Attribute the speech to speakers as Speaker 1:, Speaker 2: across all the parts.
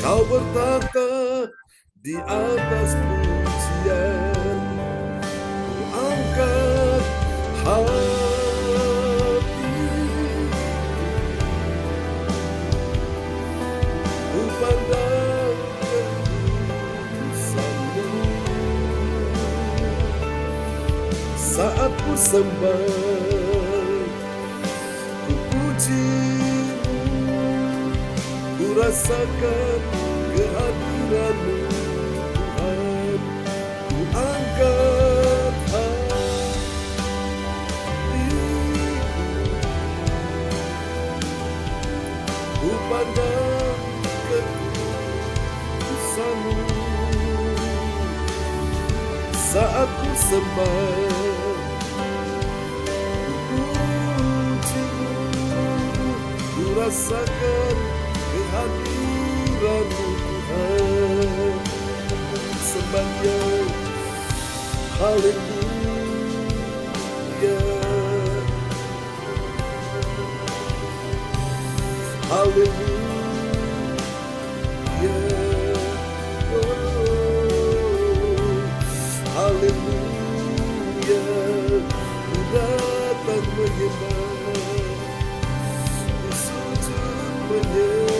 Speaker 1: Kau bertata di atas pujian, ku angkat hati, ku pandang kekudusan-Mu. Saat ku sembah, ku puji-Mu, ku rasakan kehadiran-Mu, Tuhan. Ku angkat hati, ku pandang kekudusan-Mu. Saat ku sembah, ku puji-Mu, ku rasakan kehadiran-Mu, Tuhan. Sembahnya, haleluya, haleluya, oh, haleluya. Ku datang menyembah, ku sujud menyembah.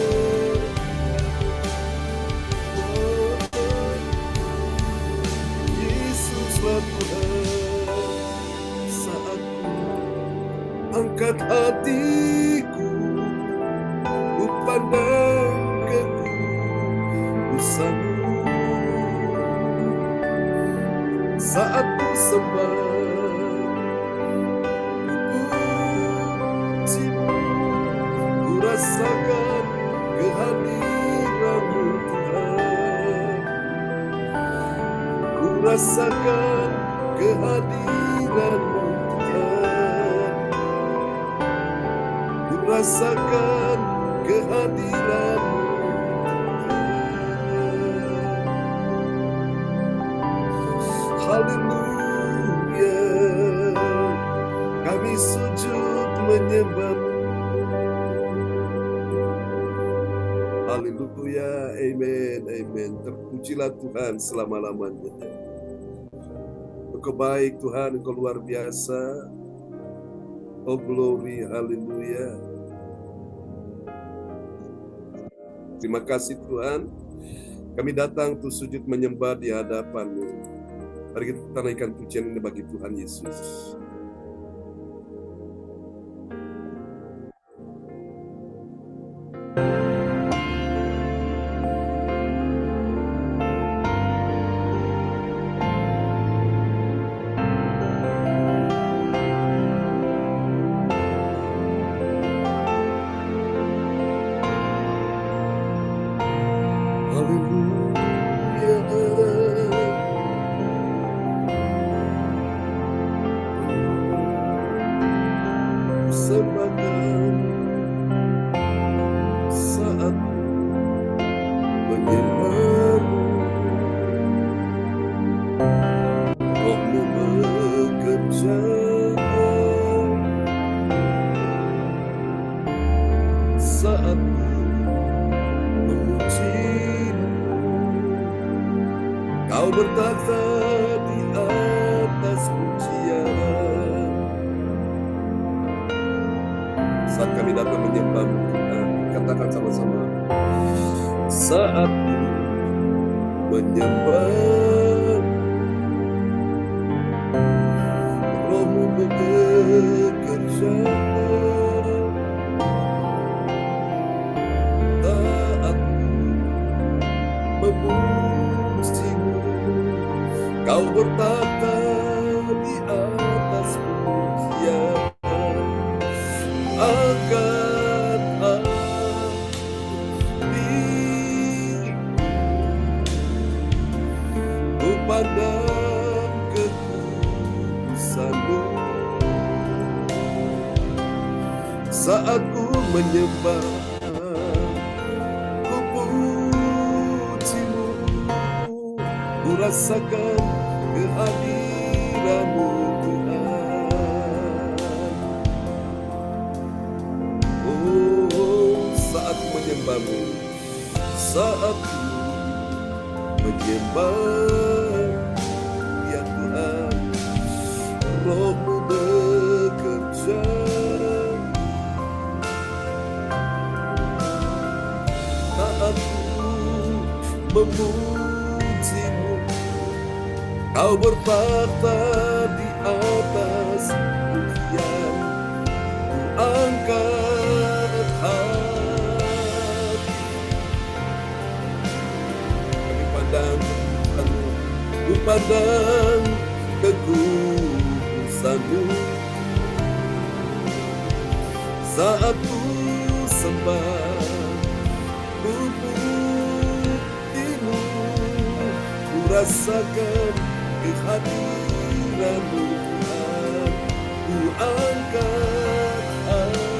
Speaker 1: Yesuslah Tuhan. Saat ku angkat hatiku, ku pandang kekudusan-Mu. Saat ku sembah, ku puji-Mu, ku rasakan kehadiran-Mu, Tuhan. Ku rasakan kehadiran-Mu, Tuhan. Ku rasakan kehadiran-Mu, Tuhan. Haleluya, kami sujud menyembah-Mu. Haleluya, amen, amen. Terpujilah Tuhan selama-lamanya. Engkau baik Tuhan, Engkau luar biasa. Oh glory, haleluya. Terima kasih Tuhan, kami datang untuk sujud menyembah di hadapan-Mu. Mari kita naikkan pujian ini bagi Tuhan Yesus. Kau bertata di atas pujian. Saat kami datang menyembah-Mu, Tuhan, katakan sama-sama. Saat menyembah, Roh-Mu bekerja. Taat memuji-Mu, Kau bertata di atas pujian. Angkat hati, ku pandang kekudusan-Mu. Saat ku menyembah, ku puji-Mu, ku rasakan kehadiran-Mu, Tuhan. Oh, saat menyembah-Mu, saat menyembah ya Tuhan, Roh-Mu bekerja. Saat memuji-Mu, Kau bertata di atas pujian, angkat hati. Kami pandang kemuliaan-Mu, ku pandang kekudusan-Mu. Saat ku sembah, ku puji-Mu, ku rasakan kehadiran-Mu Tuhan, ku angkat hatiku.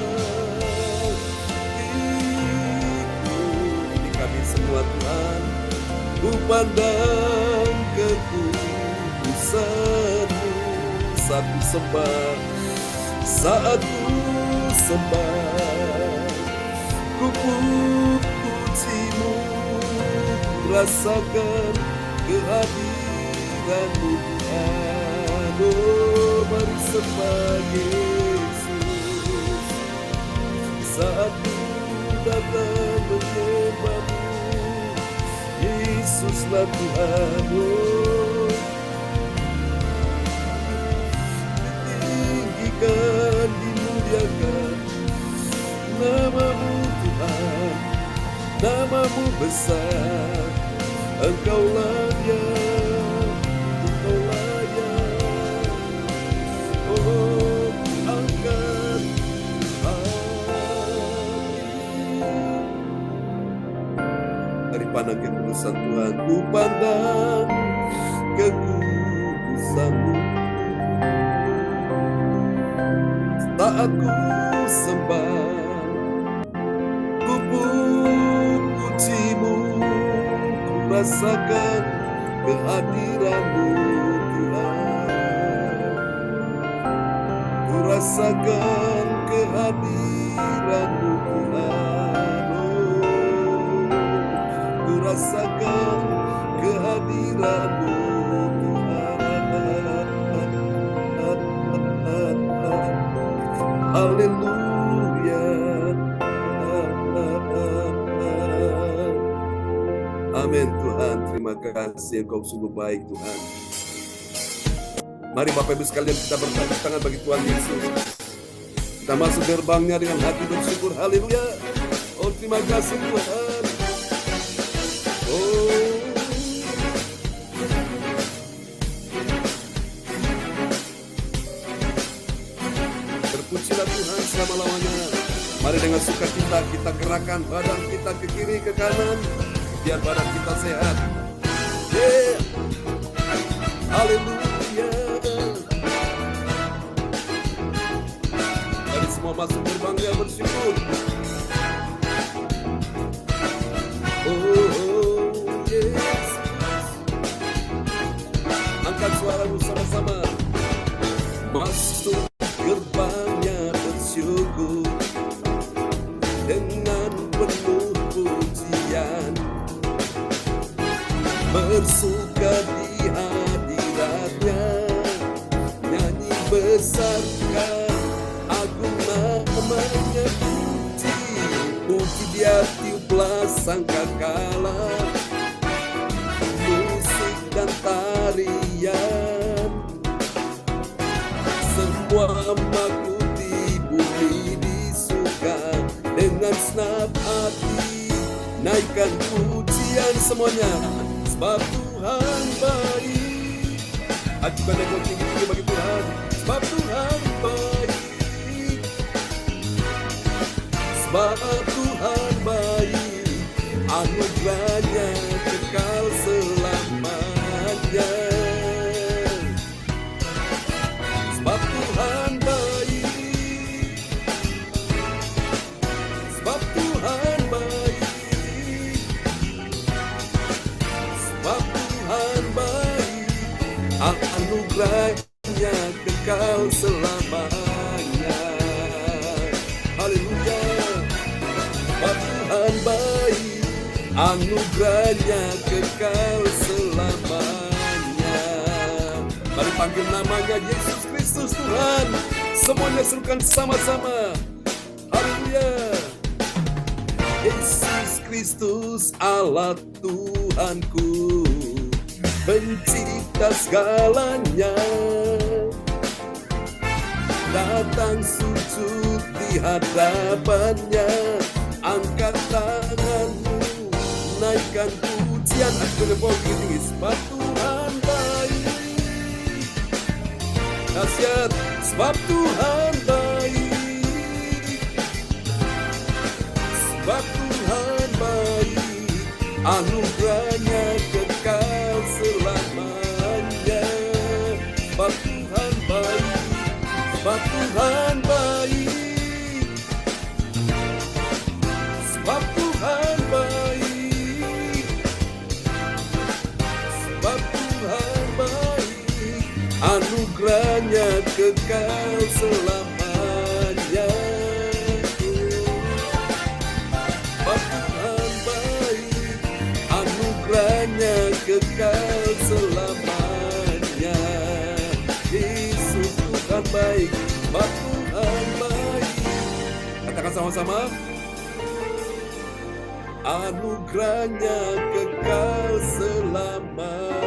Speaker 1: Ini kami semua Tuhan, ku pandang kekudusan-Mu. Saat ku sembah, saat ku sembah, ku puji-Mu, ku rasakan kehadiran-Mu Tuhan. Oh, mari sembah Yesus. Saat ku datang menyembah-Mu, Yesuslah Tuhan. Oh, ditinggikan, dimuliakan nama-Mu Tuhan, nama-Mu besar. Engkau layak, Engkau layak. Oh, angkat hati. Dari pandang kekudusan Tuhan, ku pandang kekudusan-Mu. Saat ku sembah, ku puji-Mu, ku rasakan kehadiran-Mu Tuhan. Ku rasakan kehadiran-Mu Tuhan. Oh, ku rasakan kehadiran-Mu Tuhan. Haleluya. Amin Tuhan, terima kasih Engkau sungguh baik Tuhan. Mari Bapak Ibu sekalian kita bertepuk tangan bagi Tuhan Yesus. Kita masuk gerbangnya dengan hati bersyukur. Haleluya. Oh, terima kasih Tuhan. Oh, terpujilah Tuhan selama-lamanya. Mari dengan sukacita kita gerakan badan kita ke kiri ke kanan, biar badan kita sehat. Yeah. Haleluya. Mari semua masuk gerbangnya bersyukur. Oh, yes. Angkat suaramu sama-sama. Masuk gerbangnya bersyukur dengan penuh pujian, bersuka di hadiratnya, nyanyi besarkan agung namanya. Puji dia tiuplah sangkakala, musik dan tarian, semua makhluk di bumi disuka dengan senap hati, naikkan pujian semuanya, sebab Tuhan baik. Ajukan ekor tinggi-tinggi bagi Tuhan, sebab Tuhan baik. Sebab Tuhan baik, anugerahnya kekal selamanya. Sebab Tuhan baik, sebab Tuhan baik, sebab Tuhan baik, anugerahnya kekal selamanya. Haleluya. Sebab Tuhan baik, anugerahnya kekal selamanya. Mari panggil namanya Yesus Kristus Tuhan. Semuanya serukan sama-sama. Haleluya. Yesus Kristus Allah Tuhanku, pencipta segalanya, datang sujud di hadapannya, angkat tanganmu, naikkan pujian, aku nepok tinggi, sebab Tuhan baik. Dahsyat, sebab Tuhan baik, sebab Tuhan baik, anugerahnya kekal selamanya. Sebab Tuhan baik, sebab Tuhan baik, sebab Tuhan baik, sebab Tuhan baik, anugerahnya kekal selamanya. Sebab Tuhan baik, anugerahnya kekal selamanya. Yesus Tuhan baik, sebab Tuhan baik. Katakan sama-sama. Anugerahnya kekal selamanya.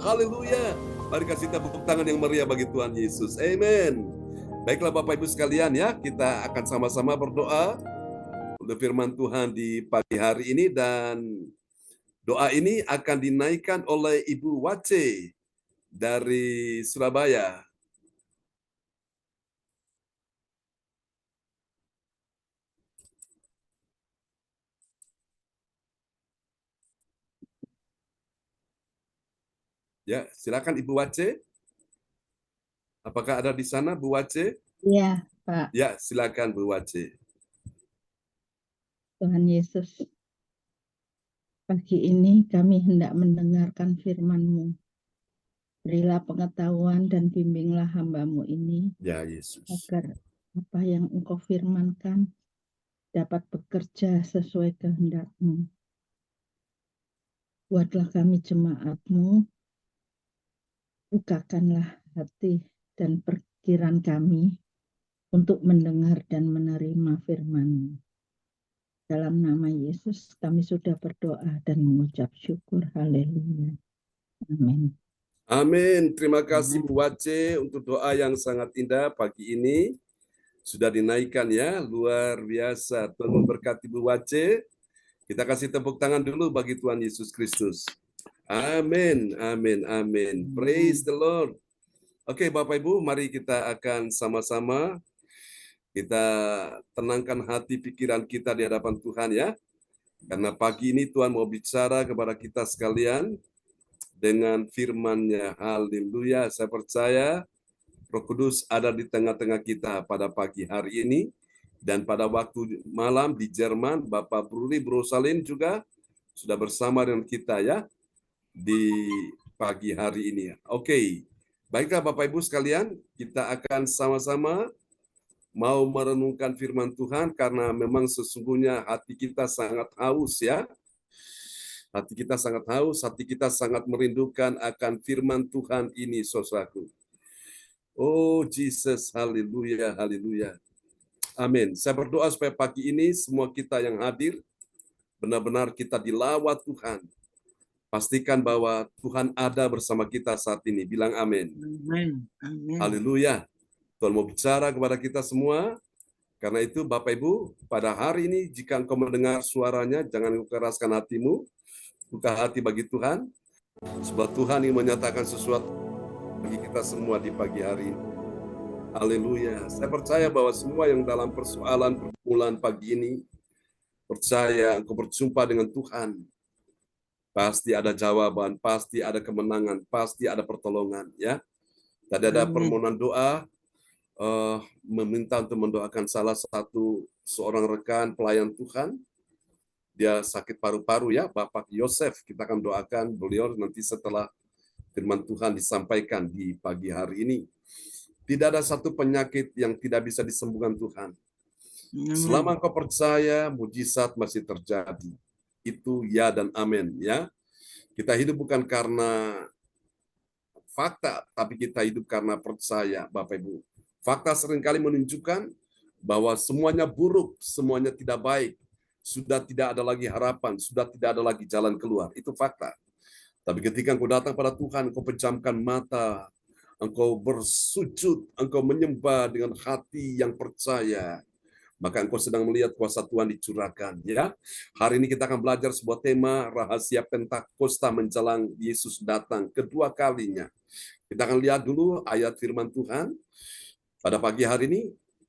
Speaker 1: Haleluya. Mari kasih tepuk tangan yang meriah bagi Tuhan Yesus. Amin. Baiklah Bapak Ibu sekalian ya, kita akan sama-sama berdoa untuk firman Tuhan di pagi hari ini, dan doa ini akan dinaikkan oleh Ibu Wace dari Surabaya. Ya, silakan Ibu Wace. Apakah ada di sana Bu Wace?
Speaker 2: Iya, Pak.
Speaker 1: Ya, silakan Bu Wace.
Speaker 2: Tuhan Yesus, pagi ini kami hendak mendengarkan firman-Mu. Berilah pengetahuan dan bimbinglah hamba-Mu ini,
Speaker 1: Ya Yesus.
Speaker 2: agar apa yang Engkau firmankan dapat bekerja sesuai kehendak-Mu. Buatlah kami jemaat-Mu, bukakanlah hati dan pikiran kami untuk mendengar dan menerima firman-Mu. Dalam nama Yesus kami sudah berdoa dan mengucap syukur. Haleluya. Amin.
Speaker 1: Amin. Terima kasih Bu Wace untuk doa yang sangat indah pagi ini. Sudah dinaikkan ya, luar biasa. Tuhan memberkati Bu Wace. Kita kasih tepuk tangan dulu bagi Tuhan Yesus Kristus. Amin, amin, amin. Praise the Lord. Oke, Bapak Ibu, mari kita akan sama-sama kita tenangkan hati pikiran kita di hadapan Tuhan ya. Karena pagi ini Tuhan mau bicara kepada kita sekalian dengan firman-Nya. Haleluya. Saya percaya Roh Kudus ada di tengah-tengah kita pada pagi hari ini, dan pada waktu malam di Jerman, Bapak Bruli Brosalin juga sudah bersama dengan kita ya di pagi hari ini. Oke. Baiklah Bapak Ibu sekalian, kita akan sama-sama mau merenungkan firman Tuhan, karena memang sesungguhnya hati kita sangat haus ya. Hati kita sangat haus, hati kita sangat merindukan akan firman Tuhan ini, saudaraku. Oh Jesus, haleluya, haleluya. Amin. Saya berdoa supaya pagi ini semua kita yang hadir, benar-benar kita dilawat Tuhan. Pastikan bahwa Tuhan ada bersama kita saat ini. Bilang amin.
Speaker 3: Amin. Amin.
Speaker 1: Haleluya. Tuhan mau bicara kepada kita semua. Karena itu Bapak Ibu, pada hari ini jika engkau mendengar suaranya, jangan keraskan hatimu. Buka hati bagi Tuhan. Sebab Tuhan ingin menyatakan sesuatu bagi kita semua di pagi hari ini. Haleluya. Saya percaya bahwa semua yang dalam persoalan pergumulan pagi ini, percaya engkau berjumpa dengan Tuhan. Pasti ada jawaban, pasti ada kemenangan, pasti ada pertolongan. Ya. Tadi ada permohonan doa, meminta untuk mendoakan salah satu seorang rekan pelayan Tuhan. Dia sakit paru-paru ya, Bapak Yosef. Kita akan doakan beliau nanti setelah firman Tuhan disampaikan di pagi hari ini. Tidak ada satu penyakit yang tidak bisa disembuhkan Tuhan. Selama engkau percaya, mujizat masih terjadi. Itu ya dan amin, ya. Kita hidup bukan karena fakta, tapi kita hidup karena percaya, Bapak Ibu. Fakta seringkali menunjukkan bahwa semuanya buruk, semuanya tidak baik, sudah tidak ada lagi harapan, sudah tidak ada lagi jalan keluar. Itu fakta. Tapi ketika engkau datang pada Tuhan, engkau pejamkan mata, engkau bersujud, engkau menyembah dengan hati yang percaya, maka engkau sedang melihat kuasa Tuhan dicurahkan. Ya, hari ini kita akan belajar sebuah tema rahasia Pentakosta menjelang Yesus datang kedua kalinya. Kita akan lihat dulu ayat firman Tuhan pada pagi hari ini.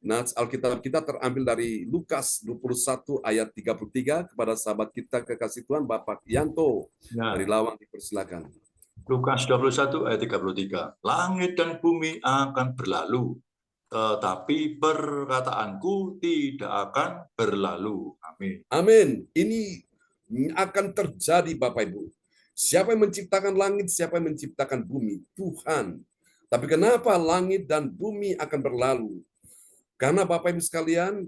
Speaker 1: Nah, Alkitab kita terambil dari Lukas 21 ayat 33. Kepada sahabat kita kekasih Tuhan, Bapak Yanto dari Lawang, dipersilakan.
Speaker 3: Lukas 21 ayat 33. Langit dan bumi akan berlalu, tetapi perkataanku tidak akan berlalu. Amin.
Speaker 1: Amin. Ini akan terjadi, Bapak Ibu. Siapa yang menciptakan langit, siapa yang menciptakan bumi? Tuhan. Tapi kenapa langit dan bumi akan berlalu? Karena Bapak Ibu sekalian,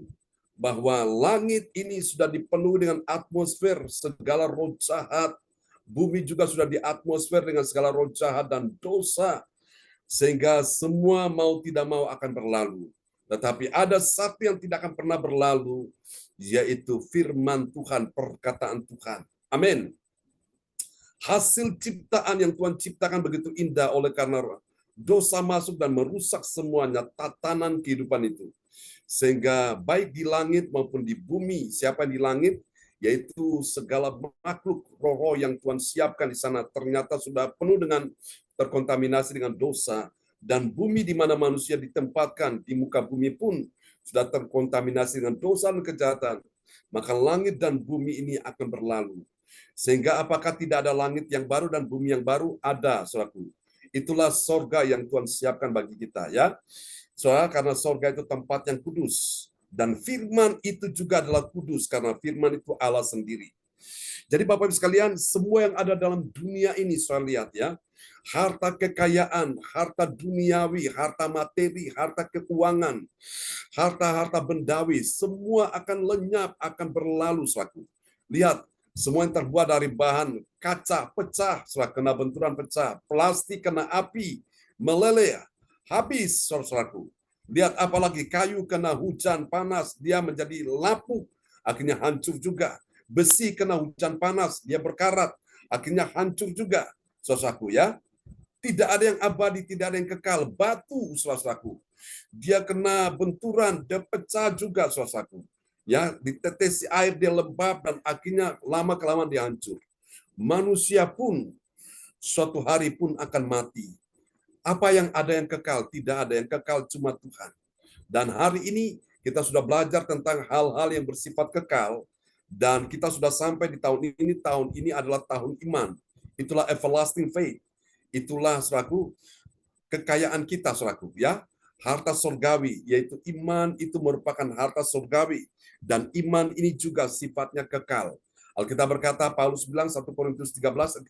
Speaker 1: bahwa langit ini sudah dipenuhi dengan atmosfer segala roh jahat, bumi juga sudah diatmosfer dengan segala roh jahat dan dosa, sehingga semua mau tidak mau akan berlalu. Tetapi ada satu yang tidak akan pernah berlalu, yaitu firman Tuhan, perkataan Tuhan. Amin. Hasil ciptaan yang Tuhan ciptakan begitu indah oleh karena dosa masuk dan merusak semuanya tatanan kehidupan itu. Sehingga baik di langit maupun di bumi, siapa yang di langit, yaitu segala makhluk roh yang Tuhan siapkan di sana ternyata sudah penuh dengan terkontaminasi dengan dosa, dan bumi di mana manusia ditempatkan di muka bumi pun sudah terkontaminasi dengan dosa dan kejahatan. Maka langit dan bumi ini akan berlalu. Sehingga apakah tidak ada langit yang baru dan bumi yang baru? Ada, saudaraku. Itulah sorga yang Tuhan siapkan bagi kita, ya. Soalnya karena sorga itu tempat yang kudus. Dan firman itu juga adalah kudus, karena firman itu Allah sendiri. Jadi Bapak Ibu sekalian, semua yang ada dalam dunia ini, saya lihat ya, harta kekayaan, harta duniawi, harta materi, harta keuangan, harta-harta bendawi, semua akan lenyap, akan berlalu, saudaraku. Lihat, semua yang terbuat dari bahan kaca pecah, setelah kena benturan pecah, plastik kena api, meleleh, habis, saudaraku. Lihat apalagi kayu kena hujan panas, dia menjadi lapuk, akhirnya hancur juga. Besi kena hujan panas, dia berkarat, akhirnya hancur juga, saudaraku ya. Tidak ada yang abadi, tidak ada yang kekal. Batu, saudaraku, dia kena benturan, dia pecah juga, saudaraku. Ya, ditetesi air dia lembab dan akhirnya lama-kelamaan dia hancur. Manusia pun suatu hari pun akan mati. Apa yang ada yang kekal? Tidak ada yang kekal, cuma Tuhan. Dan hari ini kita sudah belajar tentang hal-hal yang bersifat kekal, dan kita sudah sampai di tahun ini. Tahun ini adalah tahun iman. Itulah everlasting faith. Itulah, saudaraku, kekayaan kita, saudaraku, ya. Harta surgawi, yaitu iman itu merupakan harta surgawi. Dan iman ini juga sifatnya kekal. Alkitab berkata, Paulus bilang 1 Korintus 13,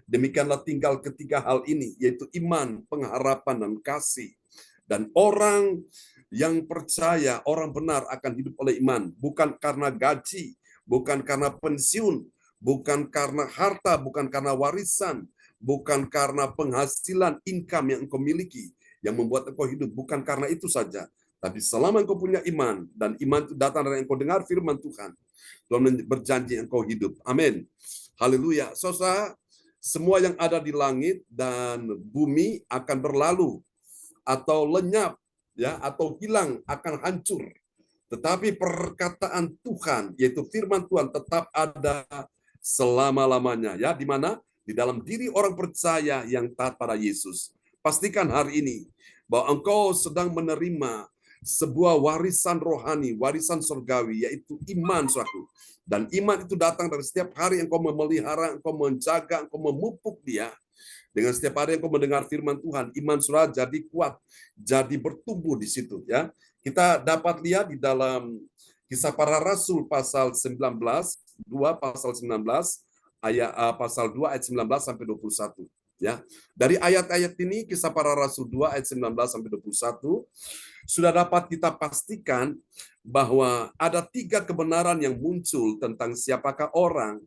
Speaker 1: demikianlah tinggal ketiga hal ini, yaitu iman, pengharapan, dan kasih. Dan orang yang percaya, orang benar akan hidup oleh iman. Bukan karena gaji, bukan karena pensiun, bukan karena harta, bukan karena warisan, bukan karena penghasilan, income yang engkau miliki, yang membuat engkau hidup. Bukan karena itu saja. Tapi selama engkau punya iman, dan iman itu datang dari engkau dengar firman Tuhan, Tuhan berjanji engkau hidup. Amin. Haleluya. Saudara, semua yang ada di langit dan bumi akan berlalu atau lenyap, ya, atau hilang, akan hancur. Tetapi perkataan Tuhan, yaitu firman Tuhan, tetap ada selama-lamanya, ya, di mana? Di dalam diri orang percaya yang taat pada Yesus. Pastikan hari ini bahwa engkau sedang menerima sebuah warisan rohani, warisan surgawi, yaitu iman, saudaraku. Dan iman itu datang dari setiap hari engkau memelihara, engkau menjaga, engkau memupuk dia. Dengan setiap hari engkau mendengar firman Tuhan, iman saudara jadi kuat, jadi bertumbuh di situ, ya. Kita dapat lihat di dalam Kisah Para Rasul pasal 19, 2 pasal 19, pasal 2 ayat 19 sampai 21. Ya, dari ayat-ayat ini Kisah Para Rasul 2 ayat 19 sampai 21 sudah dapat kita pastikan bahwa ada 3 kebenaran yang muncul tentang siapakah orang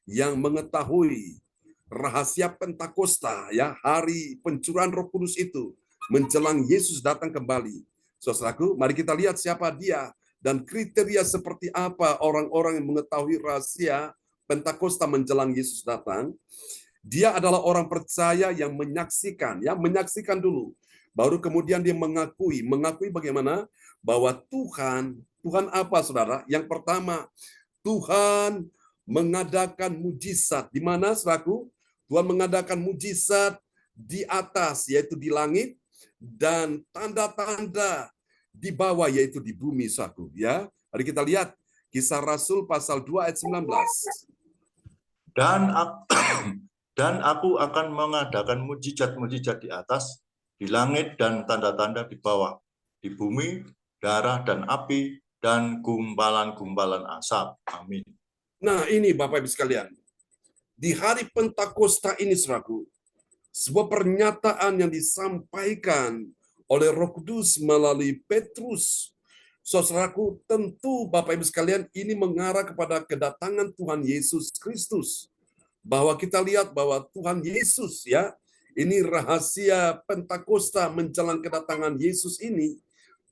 Speaker 1: yang mengetahui rahasia Pentakosta, ya, hari pencurahan Roh Kudus itu menjelang Yesus datang kembali. Saudaraku, mari kita lihat siapa dia dan kriteria seperti apa orang-orang yang mengetahui rahasia Pentakosta menjelang Yesus datang. Dia adalah orang percaya yang menyaksikan, ya, menyaksikan dulu. Baru kemudian dia mengakui bagaimana? Bahwa Tuhan apa, Saudara? Yang pertama, Tuhan mengadakan mujizat. Di mana, saudaraku? Tuhan mengadakan mujizat di atas, yaitu di langit, dan tanda-tanda di bawah, yaitu di bumi, saudaraku. Ya, mari kita lihat Kisah Rasul pasal 2 ayat 19.
Speaker 3: Dan aku akan mengadakan mujizat-mujizat di atas, di langit, dan tanda-tanda di bawah, di bumi, darah dan api, dan gumpalan-gumpalan asap. Amin.
Speaker 1: Nah, ini Bapak Ibu sekalian. Di hari Pentakosta ini, saudaraku, sebuah pernyataan yang disampaikan oleh Roh Kudus melalui Petrus. Saudaraku, tentu Bapak Ibu sekalian, ini mengarah kepada kedatangan Tuhan Yesus Kristus. Bahwa kita lihat bahwa Tuhan Yesus, ya, ini rahasia Pentakosta menjelang kedatangan Yesus ini,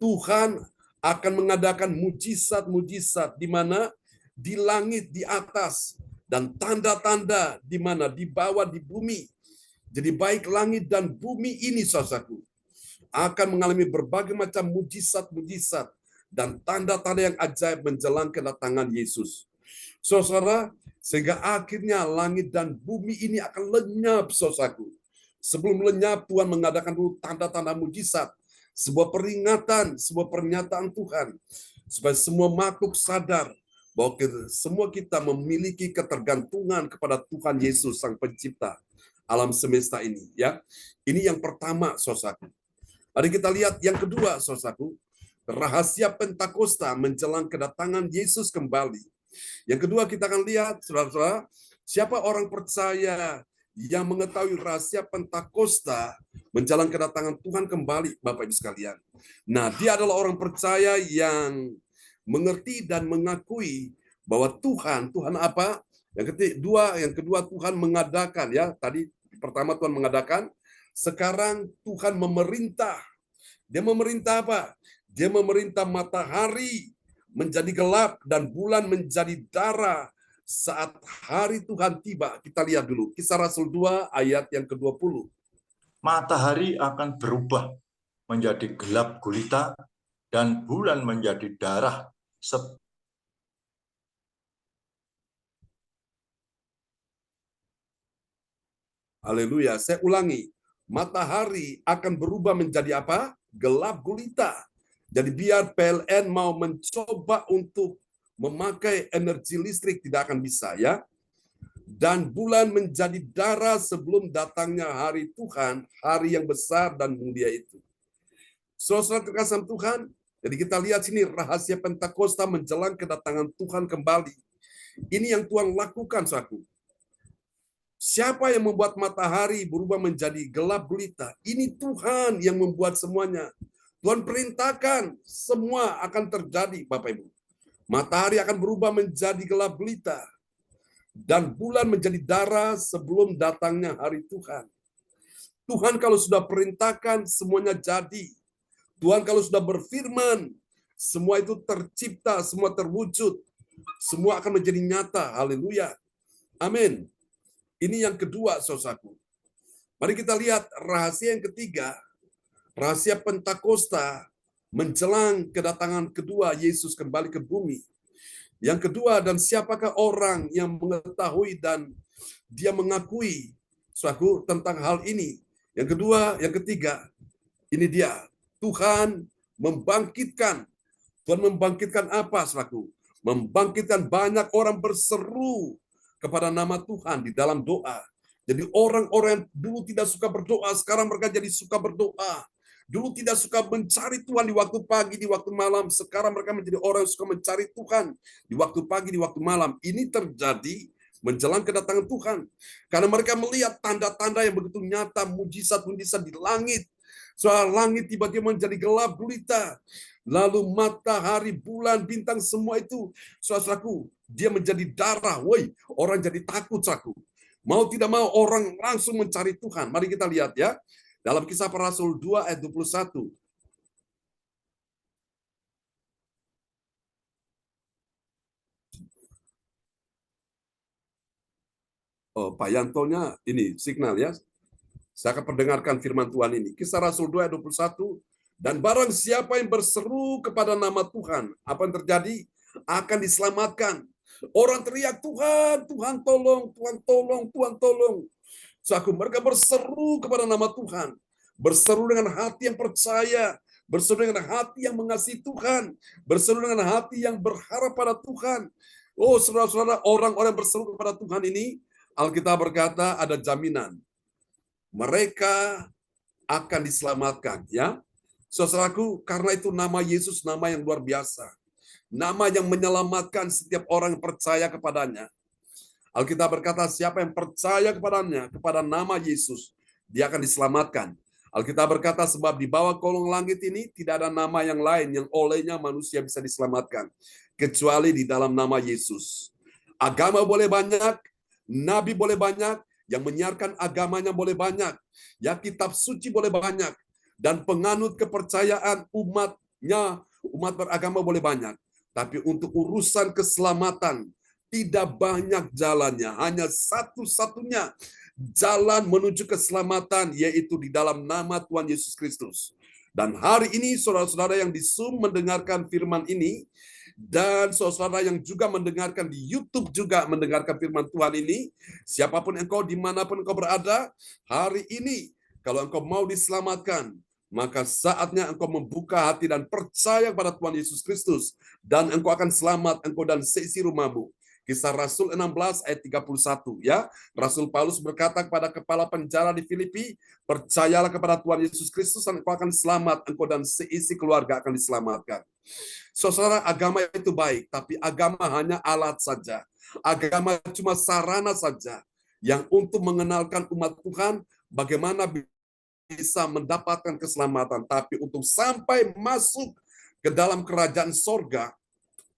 Speaker 1: Tuhan akan mengadakan mujizat-mujizat di mana di langit di atas dan tanda-tanda di mana di bawah di bumi. Jadi baik langit dan bumi ini, saudaraku, akan mengalami berbagai macam mujizat-mujizat dan tanda-tanda yang ajaib menjelang kedatangan Yesus. Saudara, sehingga akhirnya langit dan bumi ini akan lenyap, saudaraku. Sebelum lenyap, Tuhan mengadakan dulu tanda-tanda mujizat, sebuah peringatan, sebuah pernyataan Tuhan, supaya semua makhluk sadar bahwa semua kita memiliki ketergantungan kepada Tuhan Yesus, Sang Pencipta alam semesta ini. Ya, ini yang pertama, saudaraku. Mari kita lihat yang kedua, saudaraku, rahasia Pentakosta menjelang kedatangan Yesus kembali. Yang kedua kita akan lihat, saudara-saudara, siapa orang percaya yang mengetahui rahasia Pentakosta menjelang kedatangan Tuhan kembali, Bapak Ibu sekalian. Nah, dia adalah orang percaya yang mengerti dan mengakui bahwa Tuhan apa? Yang kedua Tuhan mengadakan, ya. Tadi pertama Tuhan mengadakan, sekarang Tuhan memerintah. Dia memerintah apa? Dia memerintah matahari menjadi gelap dan bulan menjadi darah saat hari Tuhan tiba. Kita lihat dulu Kisah Rasul 2 ayat yang ke-20.
Speaker 3: Matahari akan berubah menjadi gelap gulita dan bulan menjadi darah.
Speaker 1: Haleluya. Saya ulangi. Matahari akan berubah menjadi apa? Gelap gulita. Jadi biar PLN mau mencoba untuk memakai energi listrik tidak akan bisa, ya. Dan bulan menjadi darah sebelum datangnya hari Tuhan, hari yang besar dan mulia itu. Saudara terkasih Tuhan, jadi kita lihat sini rahasia Pentakosta menjelang kedatangan Tuhan kembali. Ini yang Tuhan lakukan, saudaraku. Siapa yang membuat matahari berubah menjadi gelap gulita? Ini Tuhan yang membuat semuanya. Tuhan perintahkan semua akan terjadi, Bapak Ibu. Matahari akan berubah menjadi gelap gulita dan bulan menjadi darah sebelum datangnya hari Tuhan. Tuhan kalau sudah perintahkan semuanya jadi. Tuhan kalau sudah berfirman, semua itu tercipta, semua terwujud. Semua akan menjadi nyata. Haleluya. Amin. Ini yang kedua, saudaraku. Mari kita lihat rahasia yang ketiga. Rahasia Pentakosta menjelang kedatangan kedua Yesus kembali ke bumi. Yang kedua, dan siapakah orang yang mengetahui dan dia mengakui, saudaraku, tentang hal ini. Yang kedua, yang ketiga, ini dia. Tuhan membangkitkan. Tuhan membangkitkan apa, saudaraku? Membangkitkan banyak orang berseru kepada nama Tuhan di dalam doa. Jadi orang-orang yang dulu tidak suka berdoa, sekarang mereka jadi suka berdoa. Dulu tidak suka mencari Tuhan di waktu pagi, di waktu malam. Sekarang mereka menjadi orang yang suka mencari Tuhan di waktu pagi, di waktu malam. Ini terjadi menjelang kedatangan Tuhan. Karena mereka melihat tanda-tanda yang begitu nyata, mujizat-mujizat di langit. Soal langit tiba-tiba menjadi gelap gulita. Lalu matahari, bulan, bintang, semua itu, saudaraku, dia menjadi darah. Woi, orang jadi takut, saudaraku. Mau tidak mau orang langsung mencari Tuhan. Mari kita lihat ya. Dalam Kisah Para Rasul 2 ayat 21. Oh, Pak Yantonya ini signal ya. Saya akan perdengarkan firman Tuhan ini. Kisah Rasul 2 ayat 21. Dan barang siapa yang berseru kepada nama Tuhan, apa yang terjadi? Akan diselamatkan. Orang teriak, Tuhan, Tuhan tolong, Tuhan tolong, Tuhan tolong. Saudaraku, mereka berseru kepada nama Tuhan. Berseru dengan hati yang percaya. Berseru dengan hati yang mengasihi Tuhan. Berseru dengan hati yang berharap pada Tuhan. Oh, saudara-saudara, orang-orang berseru kepada Tuhan ini, Alkitab berkata ada jaminan. Mereka akan diselamatkan, ya. Saudaraku, karena itu nama Yesus nama yang luar biasa. Nama yang menyelamatkan setiap orang yang percaya kepadanya. Alkitab berkata siapa yang percaya kepadanya, kepada nama Yesus, dia akan diselamatkan. Alkitab berkata sebab di bawah kolong langit ini tidak ada nama yang lain yang olehnya manusia bisa diselamatkan. Kecuali di dalam nama Yesus. Agama boleh banyak, nabi boleh banyak, yang menyiarkan agamanya boleh banyak, ya kitab suci boleh banyak, dan penganut kepercayaan umat beragama boleh banyak. Tapi untuk urusan keselamatan, tidak banyak jalannya, hanya satu-satunya jalan menuju keselamatan, yaitu di dalam nama Tuhan Yesus Kristus. Dan hari ini saudara-saudara yang di Zoom mendengarkan firman ini, dan saudara yang juga mendengarkan di YouTube juga mendengarkan firman Tuhan ini, siapapun engkau, dimanapun engkau berada, hari ini kalau engkau mau diselamatkan, maka saatnya engkau membuka hati dan percaya kepada Tuhan Yesus Kristus, dan engkau akan selamat, engkau dan seisi rumahmu. Kisah Rasul 16 ayat 31 ya. Rasul Paulus berkata kepada kepala penjara di Filipi, percayalah kepada Tuhan Yesus Kristus dan engkau akan selamat, engkau dan seisi keluarga akan diselamatkan. Saudara, agama itu baik, tapi agama hanya alat saja. Agama cuma sarana saja yang untuk mengenalkan umat Tuhan bagaimana bisa mendapatkan keselamatan. Tapi untuk sampai masuk ke dalam kerajaan sorga,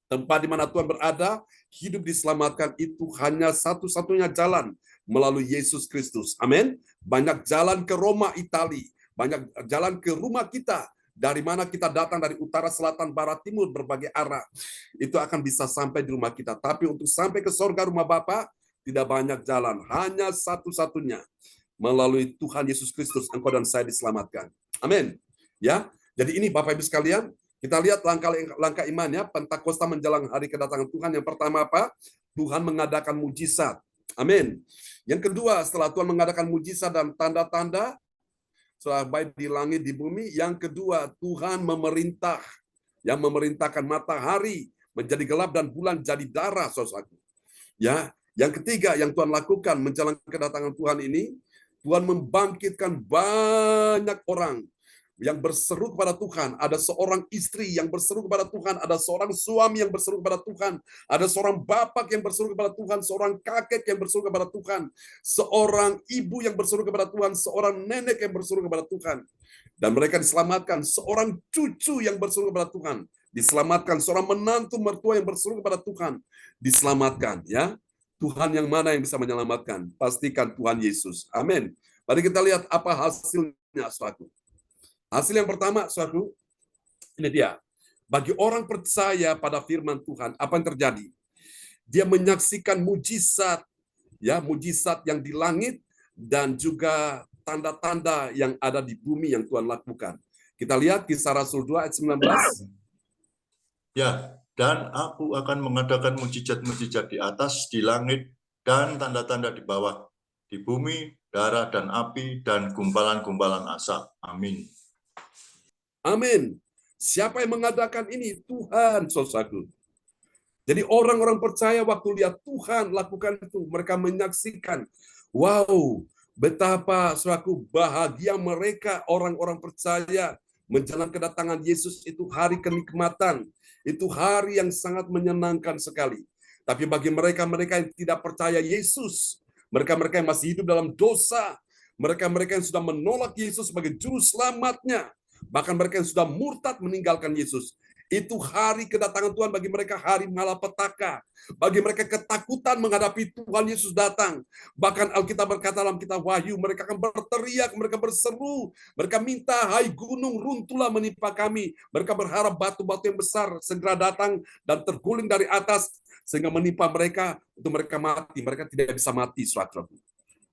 Speaker 1: tempat di mana Tuhan berada, hidup diselamatkan itu hanya satu-satunya jalan melalui Yesus Kristus. Amin. Banyak jalan ke Roma, Italia, banyak jalan ke rumah kita, dari mana kita datang dari utara, selatan, barat, timur, berbagai arah. Itu akan bisa sampai di rumah kita. Tapi untuk sampai ke sorga rumah Bapa, tidak banyak jalan. Hanya satu-satunya. Melalui Tuhan Yesus Kristus, engkau dan saya diselamatkan. Amin. Ya, jadi ini Bapak Ibu sekalian, kita lihat langkah iman ya, Pentakosta menjelang hari kedatangan Tuhan. Yang pertama apa? Tuhan mengadakan mujizat. Amin. Yang kedua, setelah Tuhan mengadakan mujizat dan tanda-tanda, setelah baik di langit, di bumi. Yang kedua, Tuhan memerintah. Yang memerintahkan matahari menjadi gelap dan bulan jadi darah, saudaraku. Ya, yang ketiga yang Tuhan lakukan menjelang kedatangan Tuhan ini, Tuhan membangkitkan banyak orang yang berseru kepada Tuhan. Ada seorang istri yang berseru kepada Tuhan, ada seorang suami yang berseru kepada Tuhan, ada seorang bapak yang berseru kepada Tuhan, seorang kakek yang berseru kepada Tuhan, seorang ibu yang berseru kepada Tuhan, seorang nenek yang berseru kepada Tuhan. Dan mereka diselamatkan. Seorang cucu yang berseru kepada Tuhan diselamatkan, seorang menantu mertua yang berseru kepada Tuhan diselamatkan. Ya, Tuhan yang mana yang bisa menyelamatkan? Pastikan Tuhan Yesus. Amin. Mari kita lihat apa hasilnya, saudaraku. Hasil yang pertama, saudaraku, ini dia. Bagi orang percaya pada firman Tuhan, apa yang terjadi? Dia menyaksikan mujizat, ya, mujizat yang di langit dan juga tanda-tanda yang ada di bumi yang Tuhan lakukan. Kita lihat Kisah Rasul 2 ayat 19.
Speaker 3: Ya, dan aku akan mengadakan mujizat-mujizat di atas, di langit, dan tanda-tanda di bawah, di bumi, darah dan api, dan gumpalan-gumpalan asap. Amin.
Speaker 1: Amin. Siapa yang mengadakan ini? Tuhan, saudaraku. Jadi orang-orang percaya waktu lihat Tuhan lakukan itu, mereka menyaksikan, wow, betapa saudaraku bahagia mereka orang-orang percaya menjelang kedatangan Yesus itu hari kenikmatan. Itu hari yang sangat menyenangkan sekali. Tapi bagi mereka-mereka yang tidak percaya Yesus, mereka-mereka yang masih hidup dalam dosa, mereka-mereka yang sudah menolak Yesus sebagai juru selamatnya, bahkan mereka yang sudah murtad meninggalkan Yesus, itu hari kedatangan Tuhan bagi mereka hari malapetaka. Bagi mereka ketakutan menghadapi Tuhan Yesus datang. Bahkan Alkitab berkata dalam kitab Wahyu, mereka akan berteriak, mereka berseru, mereka minta, hai gunung runtuhlah menimpa kami. Mereka berharap batu-batu yang besar segera datang dan terguling dari atas sehingga menimpa mereka untuk mereka mati. Mereka tidak bisa mati, saudara-saudara.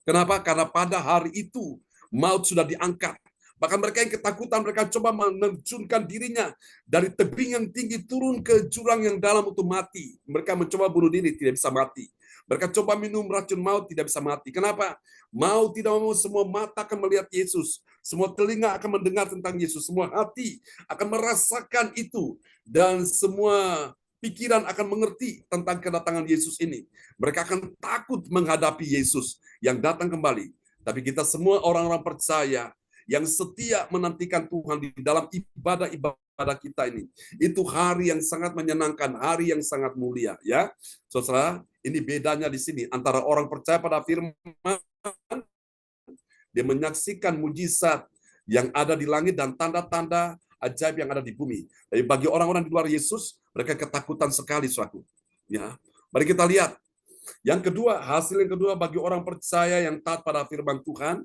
Speaker 1: Kenapa? Karena pada hari itu maut sudah diangkat. Bahkan mereka yang ketakutan, mereka coba menerjunkan dirinya dari tebing yang tinggi turun ke jurang yang dalam untuk mati. Mereka mencoba bunuh diri, tidak bisa mati. Mereka coba minum racun maut, tidak bisa mati. Kenapa? Mau tidak mau semua mata akan melihat Yesus. Semua telinga akan mendengar tentang Yesus. Semua hati akan merasakan itu. Dan semua pikiran akan mengerti tentang kedatangan Yesus ini. Mereka akan takut menghadapi Yesus yang datang kembali. Tapi kita semua orang-orang percaya yang setia menantikan Tuhan di dalam ibadah-ibadah kita ini. Itu hari yang sangat menyenangkan, hari yang sangat mulia, ya. Saudara, ini bedanya di sini antara orang percaya pada firman, dia menyaksikan mujizat yang ada di langit dan tanda-tanda ajaib yang ada di bumi. Tapi bagi orang-orang di luar Yesus, mereka ketakutan sekali, suatu. Ya, mari kita lihat. Yang kedua, hasil yang kedua bagi orang percaya yang taat pada firman Tuhan,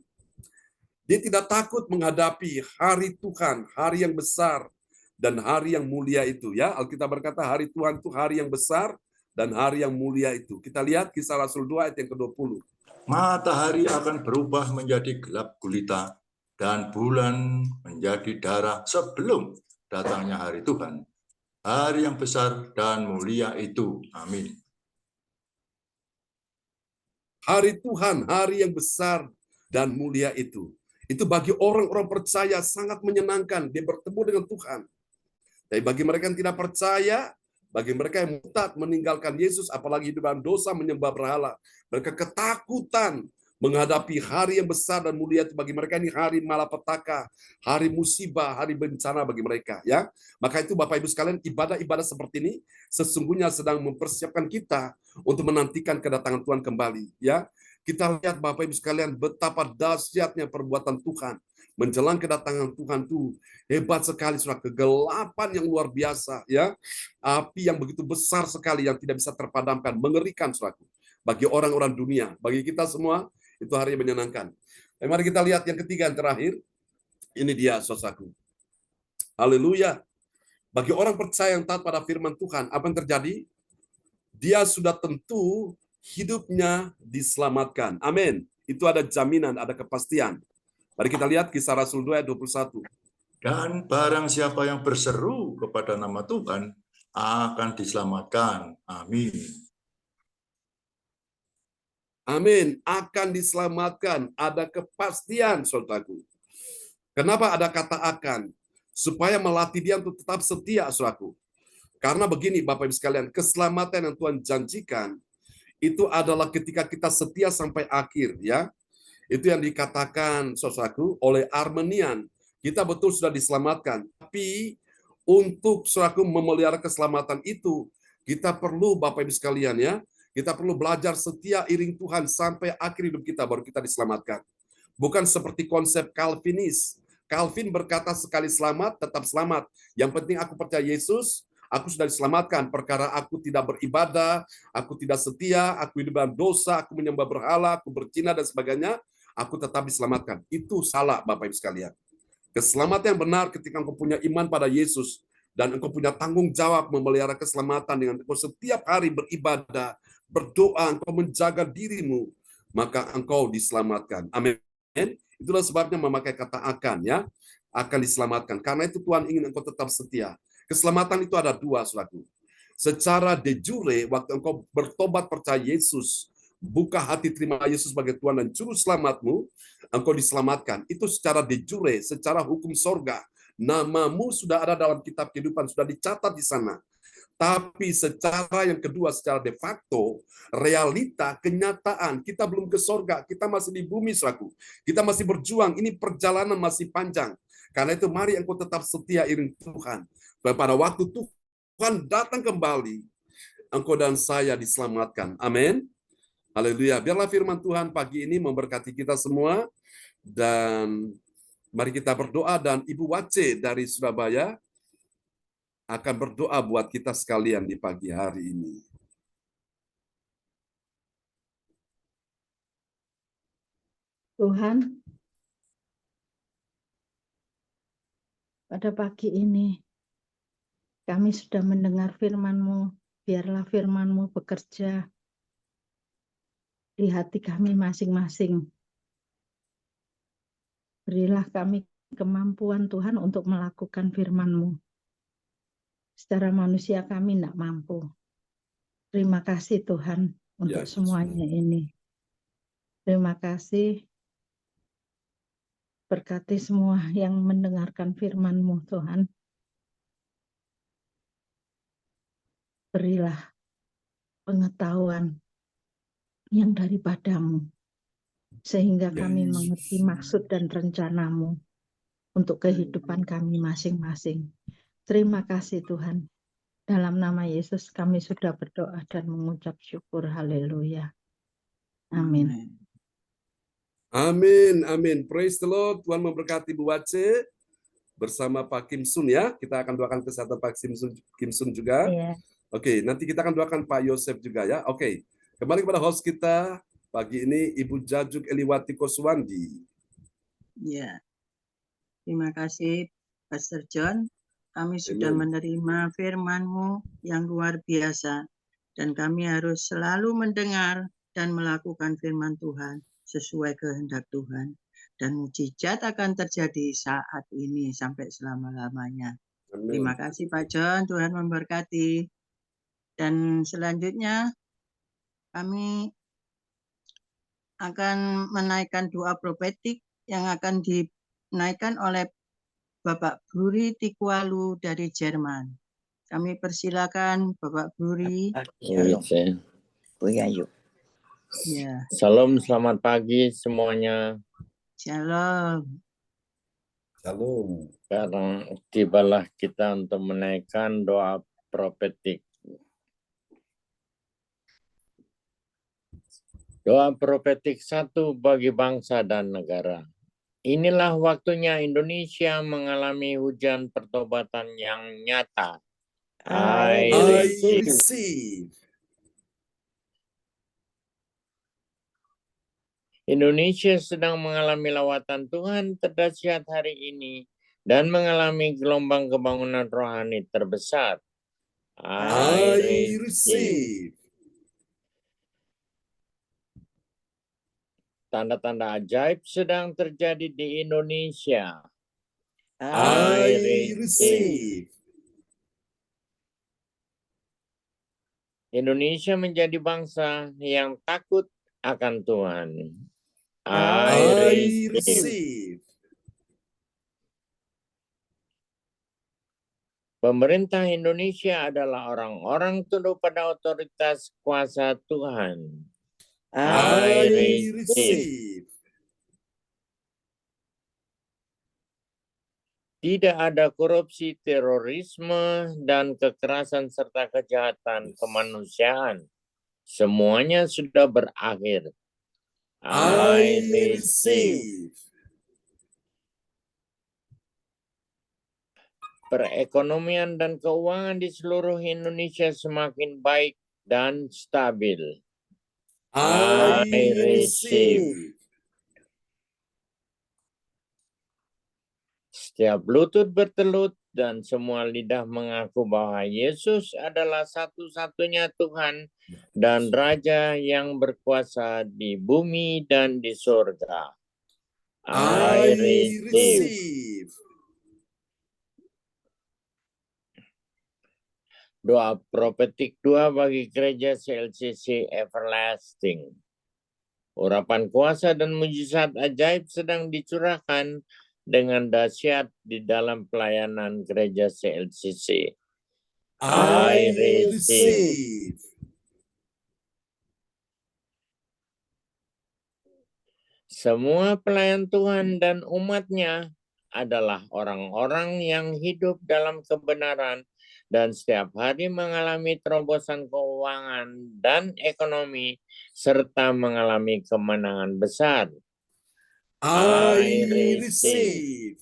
Speaker 1: dia tidak takut menghadapi hari Tuhan, hari yang besar dan hari yang mulia itu. Ya, Alkitab berkata hari Tuhan itu hari yang besar dan hari yang mulia itu. Kita lihat Kisah Rasul 2 ayat yang ke-20.
Speaker 3: Matahari akan berubah menjadi gelap gulita dan bulan menjadi darah sebelum datangnya hari Tuhan. Hari yang besar dan mulia itu. Amin.
Speaker 1: Hari Tuhan, hari yang besar dan mulia itu. Itu bagi orang-orang percaya sangat menyenangkan. Dia bertemu dengan Tuhan. Tapi bagi mereka yang tidak percaya, bagi mereka yang murtad meninggalkan Yesus, apalagi hidup dalam dosa menyembah berhala, mereka ketakutan menghadapi hari yang besar dan mulia itu. Bagi mereka ini hari malapetaka, hari musibah, hari bencana bagi mereka. Ya, maka itu Bapak Ibu sekalian, ibadah-ibadah seperti ini sesungguhnya sedang mempersiapkan kita untuk menantikan kedatangan Tuhan kembali. Ya, kita lihat Bapak Ibu sekalian betapa dahsyatnya perbuatan Tuhan menjelang kedatangan Tuhan itu hebat sekali, saudara. Kegelapan yang luar biasa, ya, api yang begitu besar sekali yang tidak bisa terpadamkan, mengerikan, saudara. Bagi orang-orang dunia, bagi kita semua itu hari yang menyenangkan. Mari kita lihat yang ketiga, yang terakhir. Ini dia, saudaraku. Haleluya. Bagi orang percaya yang taat pada firman Tuhan, apa yang terjadi? Dia sudah tentu hidupnya diselamatkan. Amin. Itu ada jaminan, ada kepastian. Mari kita lihat Kisah Rasul 2 ayat 21.
Speaker 3: Dan barang siapa yang berseru kepada nama Tuhan akan diselamatkan. Amin.
Speaker 1: Amin. Akan diselamatkan. Ada kepastian, saudaraku. Kenapa ada kata akan? Supaya melatih dia untuk tetap setia, saudaraku. Karena begini, Bapak Ibu sekalian, keselamatan yang Tuhan janjikan itu adalah ketika kita setia sampai akhir, ya. Itu yang dikatakan, saudaraku, oleh Armenian. Kita betul sudah diselamatkan. Tapi untuk, saudaraku, memelihara keselamatan itu, kita perlu, Bapak Ibu sekalian, ya, kita perlu belajar setia iring Tuhan sampai akhir hidup kita, baru kita diselamatkan. Bukan seperti konsep Calvinis. Calvin berkata sekali selamat, tetap selamat. Yang penting aku percaya Yesus, aku sudah diselamatkan. Perkara aku tidak beribadah, aku tidak setia, aku hidup dalam dosa, aku menyembah berhala, aku berzina dan sebagainya, aku tetap diselamatkan. Itu salah, Bapak Ibu sekalian. Keselamatan yang benar ketika engkau punya iman pada Yesus dan engkau punya tanggung jawab memelihara keselamatan dengan engkau setiap hari beribadah, berdoa, engkau menjaga dirimu, maka engkau diselamatkan. Amin. Itulah sebabnya memakai kata akan, ya, akan diselamatkan. Karena itu Tuhan ingin engkau tetap setia. Keselamatan itu ada dua, saudaraku. Secara de jure, waktu engkau bertobat percaya Yesus, buka hati terima Yesus sebagai Tuhan dan Juru Selamatmu, engkau diselamatkan. Itu secara de jure, secara hukum sorga. Namamu sudah ada dalam kitab kehidupan, sudah dicatat di sana. Tapi secara yang kedua, secara de facto, realita, kenyataan, kita belum ke sorga, kita masih di bumi, saudaraku. Kita masih berjuang, ini perjalanan masih panjang. Karena itu mari engkau tetap setia iring Tuhan. Dan pada waktu Tuhan datang kembali, engkau dan saya diselamatkan. Amin. Haleluya. Biarlah firman Tuhan pagi ini memberkati kita semua. Dan mari kita berdoa, dan Ibu Wace dari Surabaya akan berdoa buat kita sekalian di pagi hari ini.
Speaker 2: Tuhan, pada pagi ini kami sudah mendengar firman-Mu. Biarlah firman-Mu bekerja di hati kami masing-masing. Berilah kami kemampuan Tuhan untuk melakukan firman-Mu. Secara manusia kami tidak mampu. Terima kasih Tuhan untuk semuanya ini. Terima kasih. Berkati semua yang mendengarkan firman-Mu Tuhan. Berilah pengetahuan yang daripada-Mu, sehingga kami mengerti maksud dan rencana-Mu untuk kehidupan kami masing-masing. Terima kasih Tuhan. Dalam nama Yesus kami sudah berdoa dan mengucap syukur. Haleluya. Amin.
Speaker 1: Amin, amin. Praise the Lord. Tuhan memberkati Bu Wace bersama Pak Kim Sun ya. Kita akan doakan kesehatan Pak Kim Sun juga.
Speaker 2: Iya.
Speaker 1: Oke, nanti kita akan doakan Pak Yosef juga ya. Oke, kembali kepada host kita pagi ini, Ibu Jajuk Eliwati Koswandi.
Speaker 4: Ya, terima kasih Pastor John. Kami sudah menerima firman-Mu yang luar biasa, dan kami harus selalu mendengar dan melakukan firman Tuhan sesuai kehendak Tuhan. Dan mukjizat akan terjadi saat ini sampai selama-lamanya. Terima kasih Pak John, Tuhan memberkati. Dan selanjutnya kami akan menaikkan doa profetik yang akan dinaikkan oleh Bapak Bruri Tikwalu dari Jerman. Kami persilakan Bapak Bruri. Ya.
Speaker 5: Salam, selamat pagi semuanya.
Speaker 4: Shalom.
Speaker 1: Shalom.
Speaker 5: Sekarang tibalah kita untuk menaikkan doa profetik. Doa profetik 1 bagi bangsa dan negara. Inilah waktunya Indonesia mengalami hujan pertobatan yang nyata. I receive. Indonesia sedang mengalami lawatan Tuhan terdahsyat hari ini dan mengalami gelombang kebangunan rohani terbesar. I receive. Tanda-tanda ajaib sedang terjadi di Indonesia.
Speaker 1: I receive.
Speaker 5: Indonesia menjadi bangsa yang takut akan Tuhan.
Speaker 1: I receive.
Speaker 5: Pemerintah Indonesia adalah orang-orang tunduk pada otoritas kuasa Tuhan.
Speaker 1: I receive.
Speaker 5: Tidak ada korupsi, terorisme, dan kekerasan serta kejahatan kemanusiaan. Semuanya sudah berakhir.
Speaker 1: I receive.
Speaker 5: Perekonomian dan keuangan di seluruh Indonesia semakin baik dan stabil.
Speaker 1: I receive.
Speaker 5: Setiap lutut bertelut dan semua lidah mengaku bahwa Yesus adalah satu-satunya Tuhan dan Raja yang berkuasa di bumi dan di surga.
Speaker 1: I receive.
Speaker 5: Doa profetik 2 bagi gereja CLCC Everlasting. Urapan kuasa dan mujizat ajaib sedang dicurahkan dengan dahsyat di dalam pelayanan gereja CLCC.
Speaker 1: I receive.
Speaker 5: Semua pelayan Tuhan dan umat-Nya adalah orang-orang yang hidup dalam kebenaran dan setiap hari mengalami terobosan keuangan keuangan dan ekonomi, serta mengalami kemenangan besar.
Speaker 1: I
Speaker 5: receive.
Speaker 1: receive.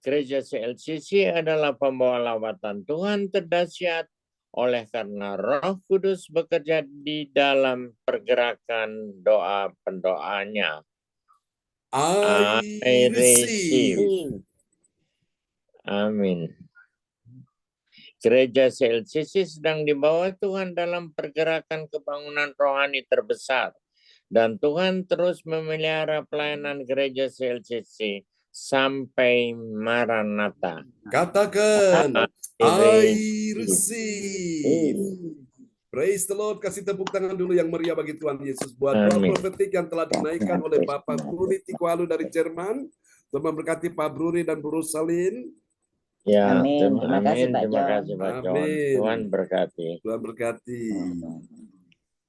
Speaker 5: Gereja CLCC adalah pembawa lawatan Tuhan terdahsyat oleh karena Roh Kudus bekerja di dalam pergerakan doa pendoanya.
Speaker 1: I receive.
Speaker 5: Amin. Gereja CLCC sedang dibawa Tuhan dalam pergerakan kebangunan rohani terbesar. Dan Tuhan terus memelihara pelayanan gereja CLCC sampai Maranatha.
Speaker 1: Katakan, I receive.
Speaker 5: receive.
Speaker 1: Praise the Lord. Kasih tepuk tangan dulu yang meriah bagi Tuhan Yesus. Buat doa
Speaker 5: Amin.
Speaker 1: profetik yang telah dinaikkan oleh Bapak Bruri Tikualu dari Jerman. Tuhan memberkati Pak Bruri dan Bu Rosalin.
Speaker 5: Ya,
Speaker 2: Amin. Terima kasih, Pak
Speaker 5: terima
Speaker 2: John.
Speaker 5: kasih Pak John.
Speaker 1: Amin.
Speaker 5: Tuhan berkati.
Speaker 1: Tuhan berkati.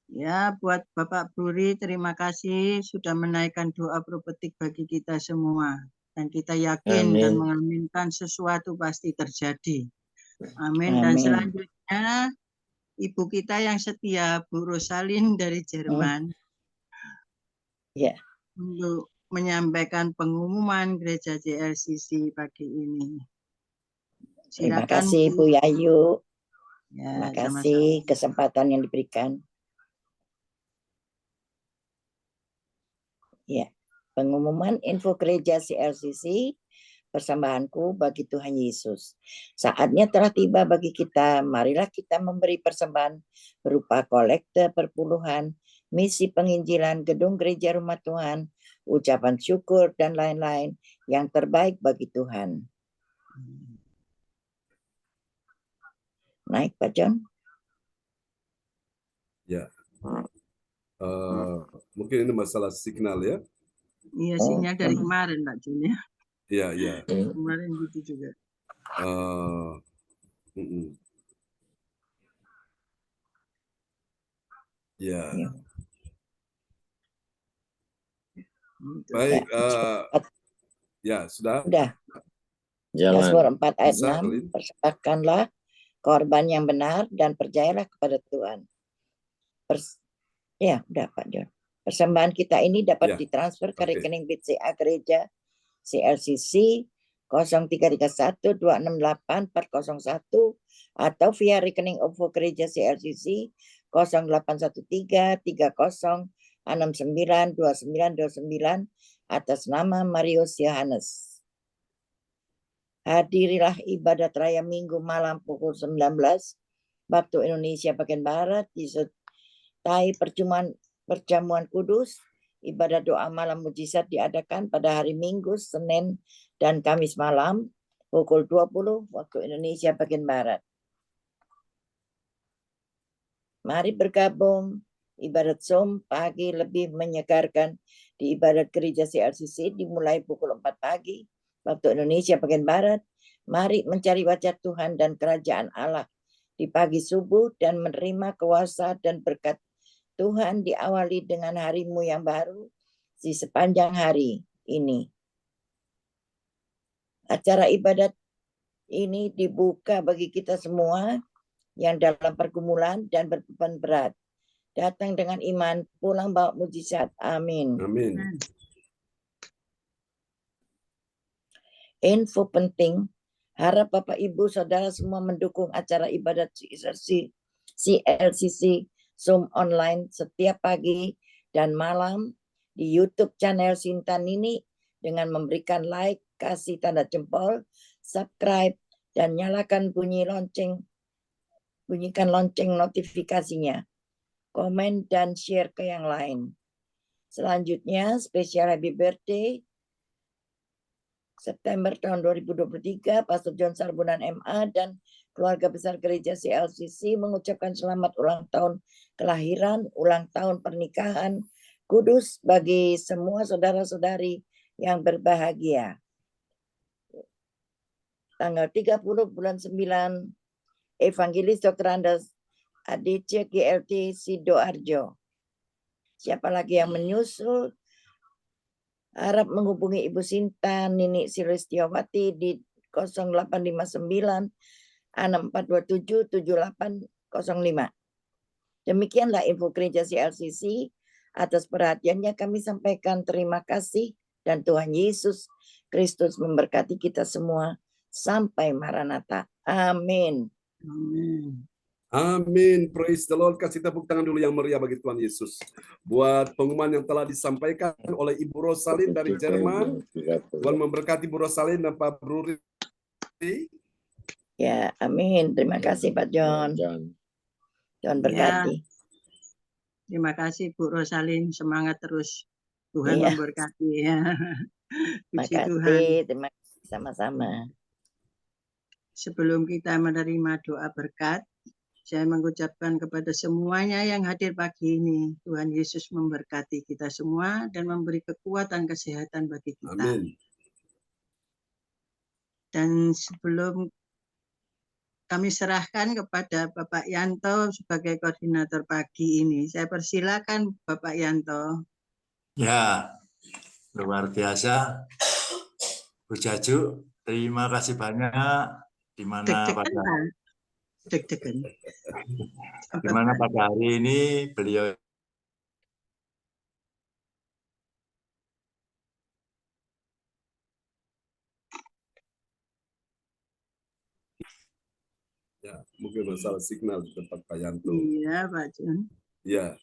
Speaker 4: Ya, buat Bapak Bruri, terima kasih sudah menaikkan doa profetik bagi kita semua. Dan kita yakin dan
Speaker 5: Amin.
Speaker 4: mengaminkan sesuatu pasti terjadi. Amin. Dan
Speaker 2: Amin.
Speaker 4: selanjutnya, Ibu kita yang setia, Bu Rosalin dari Jerman,
Speaker 2: Ya.
Speaker 4: untuk menyampaikan pengumuman gereja JLCC pagi ini.
Speaker 2: Terima
Speaker 4: Silakan,
Speaker 2: kasih Bu Yayu.
Speaker 4: Ya,
Speaker 2: Terima kasih kesempatan yang diberikan. Ya, pengumuman info gereja CLCC, persembahanku bagi Tuhan Yesus. Saatnya telah tiba bagi kita, marilah kita memberi persembahan berupa kolekte perpuluhan, misi penginjilan, gedung gereja rumah Tuhan, ucapan syukur, dan lain-lain yang terbaik bagi Tuhan. Naik, Pak John.
Speaker 1: Ya. Mungkin ini masalah signal ya.
Speaker 4: Iya, sinyal dari kemarin, Pak Jun ya.
Speaker 1: Iya, iya.
Speaker 4: Kemarin gitu juga.
Speaker 1: Ya.
Speaker 2: Ya.
Speaker 1: Baik. Ya, sudah.
Speaker 2: Udah.
Speaker 5: Jalan.
Speaker 2: Mazmur 4 ayat
Speaker 1: Bisa,
Speaker 2: 6,
Speaker 1: Lin.
Speaker 2: persembahkanlah korban yang benar dan percayalah kepada Tuhan. Ya, udah Pak John. Persembahan kita ini dapat
Speaker 1: Ya,
Speaker 2: ditransfer ke
Speaker 1: oke.
Speaker 2: rekening BCA Gereja CLCC 0317268401 atau via rekening OVO Gereja CLCC 081330692929 atas nama Marius Yohanes. Hadirilah ibadat raya Minggu malam pukul 19 waktu Indonesia bagian Barat disertai perjamuan kudus. Ibadat doa malam mujizat diadakan pada hari Minggu, Senin, dan Kamis malam pukul 20 waktu Indonesia bagian Barat. Mari bergabung. Ibadat Zoom pagi lebih menyegarkan di ibadat gereja CLCC dimulai pukul 4 pagi waktu Indonesia bagian Barat. Mari mencari wajah Tuhan dan kerajaan Allah di pagi subuh dan menerima kuasa dan berkat Tuhan diawali dengan harimu yang baru di sepanjang hari ini. Acara ibadat ini dibuka bagi kita semua yang dalam pergumulan dan berbeban berat. Datang dengan iman, pulang bawa mujizat. Amin.
Speaker 1: Amin.
Speaker 2: Info penting, harap Bapak Ibu Saudara semua mendukung acara ibadat CLCC Zoom online setiap pagi dan malam di YouTube channel Sinta Nini dengan memberikan like, kasih tanda jempol, subscribe, dan nyalakan bunyikan lonceng notifikasinya, komen dan share ke yang lain. Selanjutnya, spesial happy birthday September tahun 2023, Pastor John Sarbunan MA dan keluarga besar gereja CLCC mengucapkan selamat ulang tahun kelahiran, ulang tahun pernikahan kudus bagi semua saudara-saudari yang berbahagia. Tanggal 30 bulan 9, Evangelis Dr. Andes ADC GLT Sidoarjo. Siapa lagi yang menyusul? Harap menghubungi Ibu Sinta Nini Silistiawati di 0859
Speaker 6: A64277805. Demikianlah info gereja CLCC. Atas perhatiannya kami sampaikan terima kasih dan Tuhan Yesus Kristus memberkati kita semua sampai Maranatha. Amin.
Speaker 4: Amin.
Speaker 1: Amin. Praise the Lord. Kasih tepuk tangan dulu yang meriah bagi Tuhan Yesus. Buat pengumuman yang telah disampaikan oleh Ibu Rosalin dari Jerman. Tuhan memberkati Ibu Rosalin dan Pak Bruri.
Speaker 6: Ya, amin. Terima kasih Pak John. John berkati.
Speaker 4: Terima kasih Bu Rosalin, semangat terus. Tuhan
Speaker 6: Iya.
Speaker 4: memberkati ya.
Speaker 6: Terima
Speaker 4: Puji Tuhan.
Speaker 6: kasih. Terima kasih sama-sama.
Speaker 4: Sebelum kita menerima doa berkat, saya mengucapkan kepada semuanya yang hadir pagi ini, Tuhan Yesus memberkati kita semua dan memberi kekuatan kesehatan bagi kita.
Speaker 1: Amin.
Speaker 4: Dan sebelum kami serahkan kepada Bapak Yanto sebagai koordinator pagi ini, saya persilakan Bapak Yanto.
Speaker 3: Ya, luar biasa. Bu Jaju, terima kasih banyak. Di mana pada hari ini beliau
Speaker 1: Ya, mungkin masalah signal di tempat Pak Yanto.
Speaker 4: Iya, Pak Jun.
Speaker 1: Ya.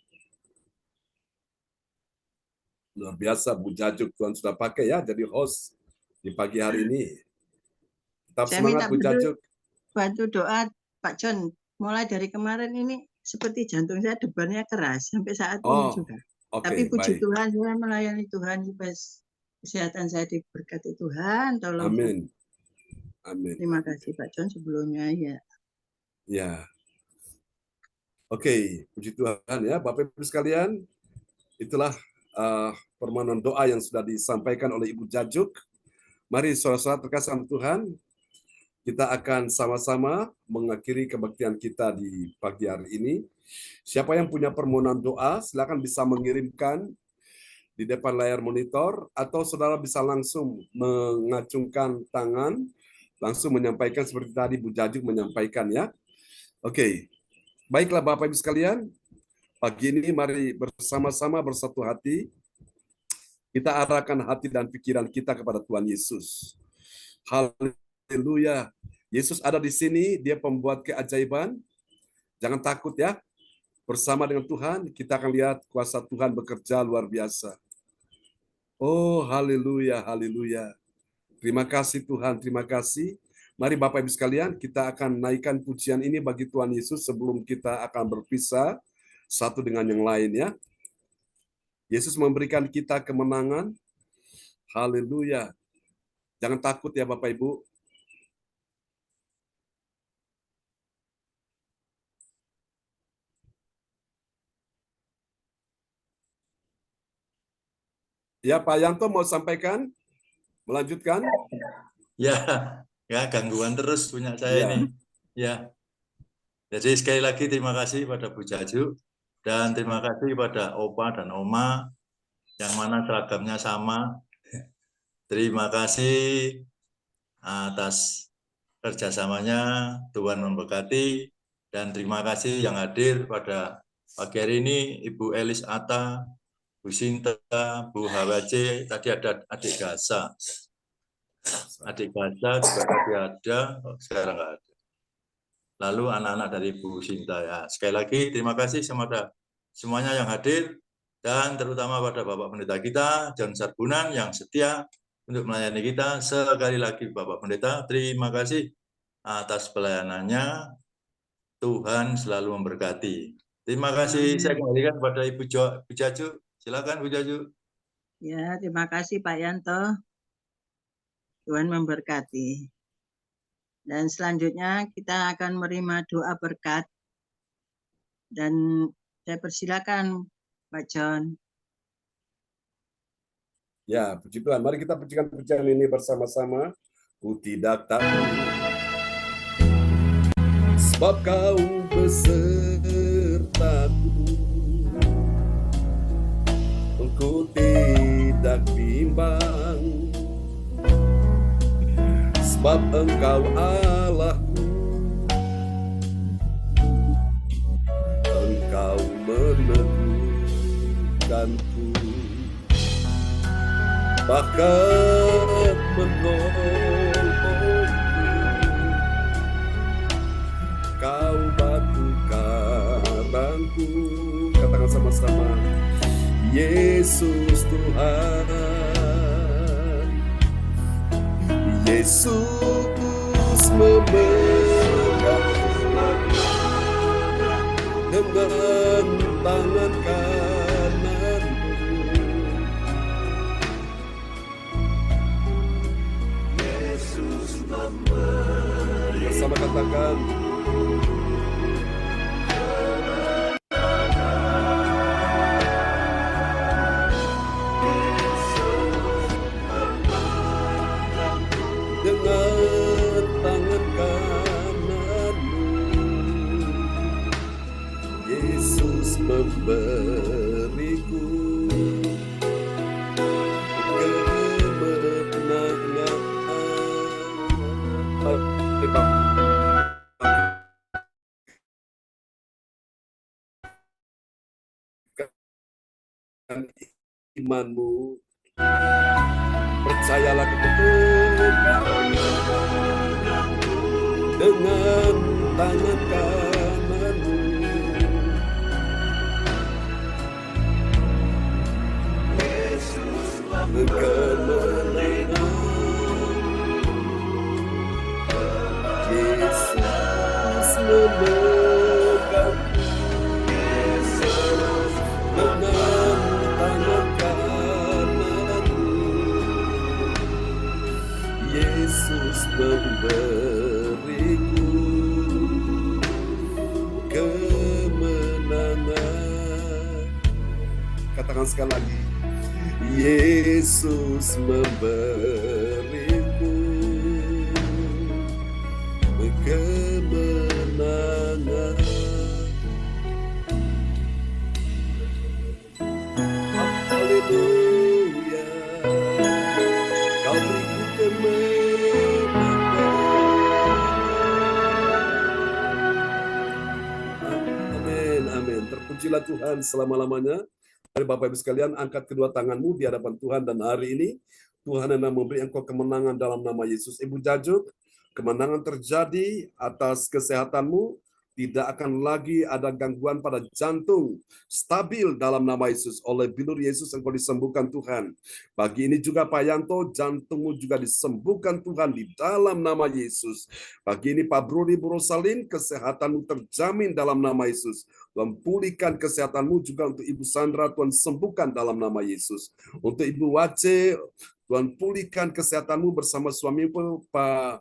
Speaker 1: Luar biasa Bu Jajuk, Tuhan sudah pakai ya jadi host di pagi hari ini. Tetap
Speaker 4: Saya
Speaker 1: semangat Bu Jajuk.
Speaker 4: Bantu doa Pak John. Mulai dari kemarin ini seperti jantung saya debannya keras sampai saat ini juga. Tapi puji
Speaker 1: baik.
Speaker 4: Tuhan, saya melayani Tuhan supaya kesehatan saya diberkati Tuhan. Tolong.
Speaker 1: Amin. Amin.
Speaker 4: Terima kasih Pak John sebelumnya ya.
Speaker 1: Ya. Oke, puji Tuhan ya Bapak Ibu sekalian. Itulah permohonan doa yang sudah disampaikan oleh Ibu Jajuk. Mari saudara-saudara terkasih Tuhan, kita akan sama-sama mengakhiri kebaktian kita di pagi hari ini. Siapa yang punya permohonan doa, silakan bisa mengirimkan di depan layar monitor, atau saudara bisa langsung mengacungkan tangan, langsung menyampaikan seperti tadi Bu Jajuk menyampaikan ya. Oke, baiklah Bapak Ibu sekalian, pagi ini mari bersama-sama bersatu hati, kita arahkan hati dan pikiran kita kepada Tuhan Yesus. Haleluya. Yesus ada di sini, dia pembuat keajaiban. Jangan takut ya. Bersama dengan Tuhan, kita akan lihat kuasa Tuhan bekerja luar biasa. Oh, haleluya, haleluya. Terima kasih Tuhan, terima kasih. Mari Bapak Ibu sekalian, kita akan naikkan pujian ini bagi Tuhan Yesus sebelum kita akan berpisah satu dengan yang lain ya. Yesus memberikan kita kemenangan. Haleluya. Jangan takut ya Bapak Ibu. Ya, Pak Yanto mau sampaikan? Melanjutkan?
Speaker 3: Ya, gangguan terus punya saya ini. Ya. Jadi sekali lagi terima kasih pada Bu Jaju dan terima kasih pada Opa dan Oma yang mana seragamnya sama. Terima kasih atas kerjasamanya, Tuhan memberkati, dan terima kasih yang hadir pada pagi hari ini Ibu Elis Atta, Bu Sinta, Bu HWC, tadi ada adik Gasa. Adik Gasa juga tadi ada, sekarang nggak ada. Lalu anak-anak dari Bu Sinta. Ya, sekali lagi terima kasih kepada semuanya yang hadir, dan terutama pada Bapak Pendeta kita, John Sarbunan, yang setia untuk melayani kita. Sekali lagi Bapak Pendeta, terima kasih atas pelayanannya. Tuhan selalu memberkati. Terima kasih. Saya kembalikan kepada Ibu Jaju. Silakan Bu Jaju.
Speaker 4: Ya, terima kasih Pak Yanto. Tuhan memberkati. Dan selanjutnya kita akan menerima doa berkat. Dan saya persilakan Pak John.
Speaker 1: Ya, puji Tuhan. Mari kita pujikan pujian ini bersama-sama. Ku tidak tahu sebab kau besertaku. Ku tidak bimbang sebab Engkau Allahku. Kau meneguhkanku, bahkan menolongku. Kau batu karangku, katakan sama-sama, Yesus Tuhan. Yesus memegang dengan tangan kananmu. Yesus memberi. Bersama katakan, dengan tangan kananmu. Yesus memberiku kemenangan. Imanmu, percayalah kebenaran dengan tangan kananmu. Yesus kemenangan. Yesus memegang dengan tangan kananmu. Yesus memberiku kemenangan. Katakan sekali lagi, Yesus memberiku kemenangan. Haleluya, Kau beriku kemenangan. Amin, amin. Terpujilah Tuhan selama-lamanya. Mari Bapak Ibu sekalian, angkat kedua tanganmu di hadapan Tuhan, dan hari ini Tuhan yang memberi engkau kemenangan dalam nama Yesus. Ibu Jajuk, kemenangan terjadi atas kesehatanmu. Tidak akan lagi ada gangguan pada jantung, stabil dalam nama Yesus. Oleh bilur Yesus engkau disembuhkan Tuhan. Pagi ini juga Pak Yanto, jantungmu juga disembuhkan Tuhan di dalam nama Yesus. Pagi ini Pak Brody Burosalin, kesehatanmu terjamin dalam nama Yesus. Tuhan pulihkan kesehatanmu juga untuk Ibu Sandra, Tuhan sembuhkan dalam nama Yesus. Untuk Ibu Wace, Tuhan pulihkan kesehatanmu bersama suamimu Pak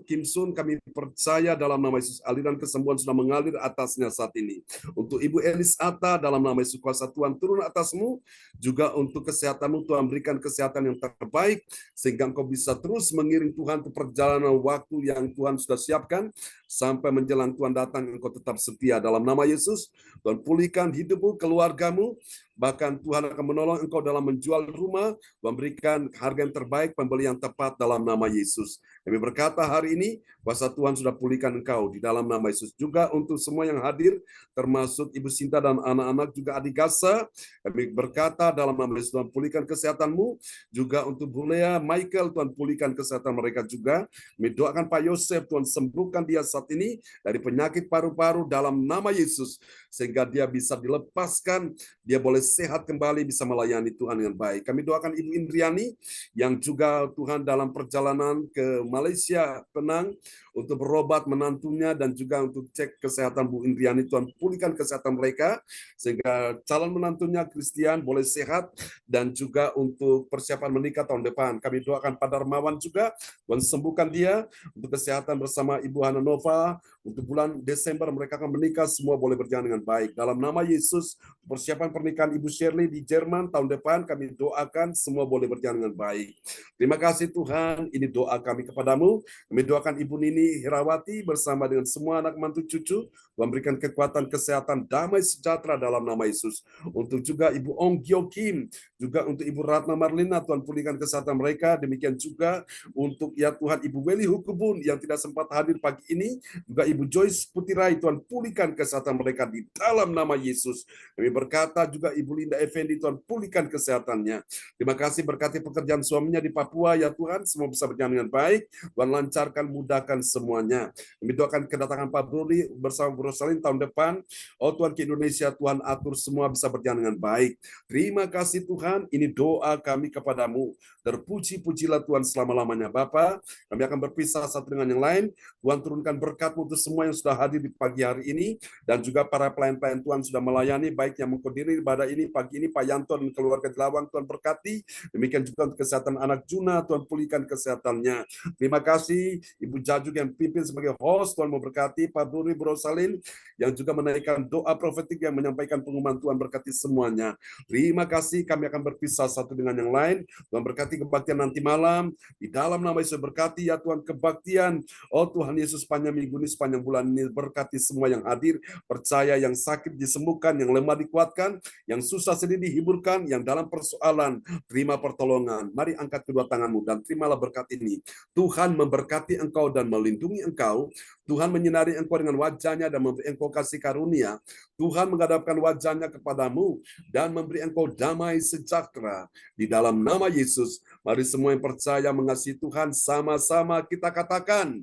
Speaker 1: Kim Sun, kami percaya dalam nama Yesus aliran kesembuhan sudah mengalir atasnya saat ini. Untuk Ibu Elis Atta, dalam nama Yesus kuasa Tuhan turun atasmu, juga untuk kesehatanmu Tuhan berikan kesehatan yang terbaik sehingga engkau bisa terus mengiring Tuhan ke perjalanan waktu yang Tuhan sudah siapkan sampai menjelang Tuhan datang. Engkau tetap setia dalam nama Yesus. Tuhan pulihkan hidupmu, keluargamu, bahkan Tuhan akan menolong engkau dalam menjual rumah, memberikan harga yang terbaik, pembeli yang tepat dalam nama Yesus. Kami berkata hari ini, kuasa Tuhan sudah pulihkan engkau di dalam nama Yesus. Juga untuk semua yang hadir, termasuk Ibu Sinta dan anak-anak, juga adik Gasa, kami berkata dalam nama Yesus, Tuhan pulihkan kesehatanmu. Juga untuk Bu Lea, Michael, Tuhan pulihkan kesehatan mereka juga. Kami doakan Pak Yosef, Tuhan sembuhkan dia saat ini dari penyakit paru-paru dalam nama Yesus, sehingga dia bisa dilepaskan, dia boleh sehat kembali, bisa melayani Tuhan dengan baik. Kami doakan Ibu Indriani, yang juga Tuhan dalam perjalanan ke Malaysia tenang untuk berobat menantunya, dan juga untuk cek kesehatan Bu Indriani. Tuhan pulihkan kesehatan mereka, sehingga calon menantunya Christian boleh sehat, dan juga untuk persiapan menikah tahun depan. Kami doakan Pak Darmawan juga, Tuhan sembuhkan dia, untuk kesehatan bersama Ibu Hana Nova, untuk bulan Desember mereka akan menikah, semua boleh berjalan dengan baik. Dalam nama Yesus, persiapan pernikahan Ibu Shirley di Jerman tahun depan, kami doakan semua boleh berjalan dengan baik. Terima kasih Tuhan, ini doa kami kepada kepadamu. Kami doakan Ibu Nini Herawati bersama dengan semua anak mantu cucu, Tuhan berikan kekuatan, kesehatan, damai sejahtera dalam nama Yesus. Untuk juga Ibu Ong Gyo Kim, juga untuk Ibu Ratna Marlina, Tuhan pulihkan kesehatan mereka. Demikian juga untuk ya Tuhan Ibu Weli Hukubun yang tidak sempat hadir pagi ini, juga Ibu Joyce Putirai, Tuhan pulihkan kesehatan mereka di dalam nama Yesus. Kami berkata juga Ibu Linda Effendi, Tuhan pulihkan kesehatannya. Terima kasih, berkati pekerjaan suaminya di Papua, ya Tuhan, semua bisa berjalan dengan baik. Tuhan lancarkan, mudahkan semuanya. Kami doakan kedatangan Pak Bruli bersama Bu Rosalin tahun depan. Oh Tuhan, ke Indonesia, Tuhan atur semua bisa berjalan dengan baik. Terima kasih Tuhan, ini doa kami kepadamu. Terpuji-pujilah Tuhan selama-lamanya Bapa. Kami akan berpisah satu dengan yang lain. Tuhan turunkan berkat untuk semua yang sudah hadir di pagi hari ini, dan juga para pelayan-pelayan Tuhan sudah melayani, baik yang mengkoordinir ibadah ini pagi ini, Pak Yanto dan keluarga Jelawang, Tuhan berkati. Demikian juga untuk kesehatan anak Juna, Tuhan pulihkan kesehatannya. Terima kasih Ibu Jajuk yang pimpin sebagai host, Tuhan memberkati. Pak Buri Brosalin yang juga menaikkan doa profetik yang menyampaikan pengumuman, Tuhan berkati semuanya. Terima kasih, kami akan berpisah satu dengan yang lain. Tuhan berkati kebaktian nanti malam. Di dalam nama Yesus berkati ya Tuhan kebaktian. Oh Tuhan Yesus, sepanjang minggu ini, sepanjang bulan ini, berkati semua yang hadir, percaya, yang sakit disembuhkan, yang lemah dikuatkan, yang susah sedih dihiburkan, yang dalam persoalan terima pertolongan. Mari angkat kedua tanganmu dan terimalah berkat ini. Tuhan memberkati engkau dan melindungi engkau. Tuhan menyinari engkau dengan wajahnya dan memberi engkau kasih karunia. Tuhan menghadapkan wajahnya kepadamu dan memberi engkau damai sejahtera. Di dalam nama Yesus, mari semua yang percaya mengasihi Tuhan, sama-sama kita katakan,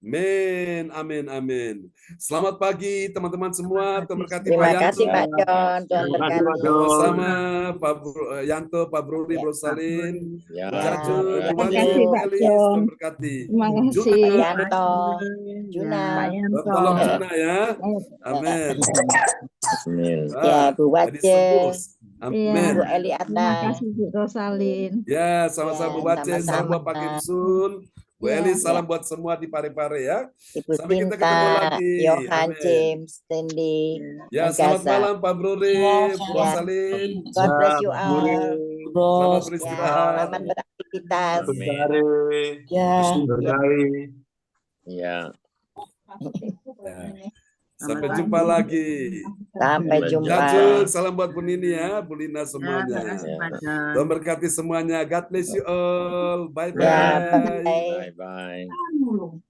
Speaker 1: amin, amin, amin. Selamat pagi teman-teman semua. Tuhan berkati Pak
Speaker 6: Terima
Speaker 1: Yanto.
Speaker 6: kasih Pak John. Tuhan
Speaker 3: Terima kasih, Pak
Speaker 6: berkati.
Speaker 3: John.
Speaker 1: Sama Pak Yanto, Pak Brody,
Speaker 6: Ya.
Speaker 1: Bro Salin,
Speaker 5: Ya,
Speaker 1: Bu Jaju,
Speaker 6: terima
Speaker 1: Bu Wali,
Speaker 6: kasih,
Speaker 1: Bu
Speaker 2: Pak
Speaker 1: Elis,
Speaker 2: John.
Speaker 1: Tuhan berkati.
Speaker 2: Terima
Speaker 6: Pak
Speaker 2: kasih.
Speaker 6: Yanto, Juna.
Speaker 2: Pak Yanto.
Speaker 1: Tolong Juna ya. Amin.
Speaker 5: amin.
Speaker 6: Ya, Bu
Speaker 1: Jadi sembuh.
Speaker 6: Wace,
Speaker 1: Amin.
Speaker 6: Bu Eli
Speaker 2: Terima
Speaker 6: Atta.
Speaker 2: kasih Bu Rosalin.
Speaker 1: Ya, sama-sama
Speaker 6: Ya,
Speaker 1: Bu Bace, salam
Speaker 6: sama-sama.
Speaker 1: buat Pak Kim Sun, Bu
Speaker 2: Ya.
Speaker 1: Elis, salam buat semua di Pare-Pare ya.
Speaker 6: Ibu
Speaker 1: Sampai kita
Speaker 6: Tinta,
Speaker 1: ketemu lagi.
Speaker 6: Johan,
Speaker 1: Amin.
Speaker 6: James, Cindy,
Speaker 1: Ya,
Speaker 6: dan
Speaker 1: selamat
Speaker 6: Gaza.
Speaker 1: malam Pak Bruri, Bu
Speaker 6: Ya.
Speaker 1: Rosalin.
Speaker 6: God bless you
Speaker 3: Ya,
Speaker 6: all.
Speaker 1: Selamat
Speaker 6: Ya,
Speaker 1: beristirahat.
Speaker 6: selamat beraktivitas.
Speaker 3: Bentar,
Speaker 6: Ya,
Speaker 3: berkali.
Speaker 5: Ya,
Speaker 1: Sampai
Speaker 4: Selamat
Speaker 1: jumpa
Speaker 4: pagi.
Speaker 1: lagi.
Speaker 6: sampai
Speaker 5: Sampai
Speaker 6: jumpa.
Speaker 1: Jajuk, salam buat Bu Nini ya, Bu Lina
Speaker 4: Ya,
Speaker 1: semuanya.
Speaker 4: terima kasih Pak John.
Speaker 1: Tuhan berkati semuanya. God bless you all.
Speaker 6: Ya,
Speaker 1: Bye-bye.
Speaker 6: bye.
Speaker 5: bye-bye.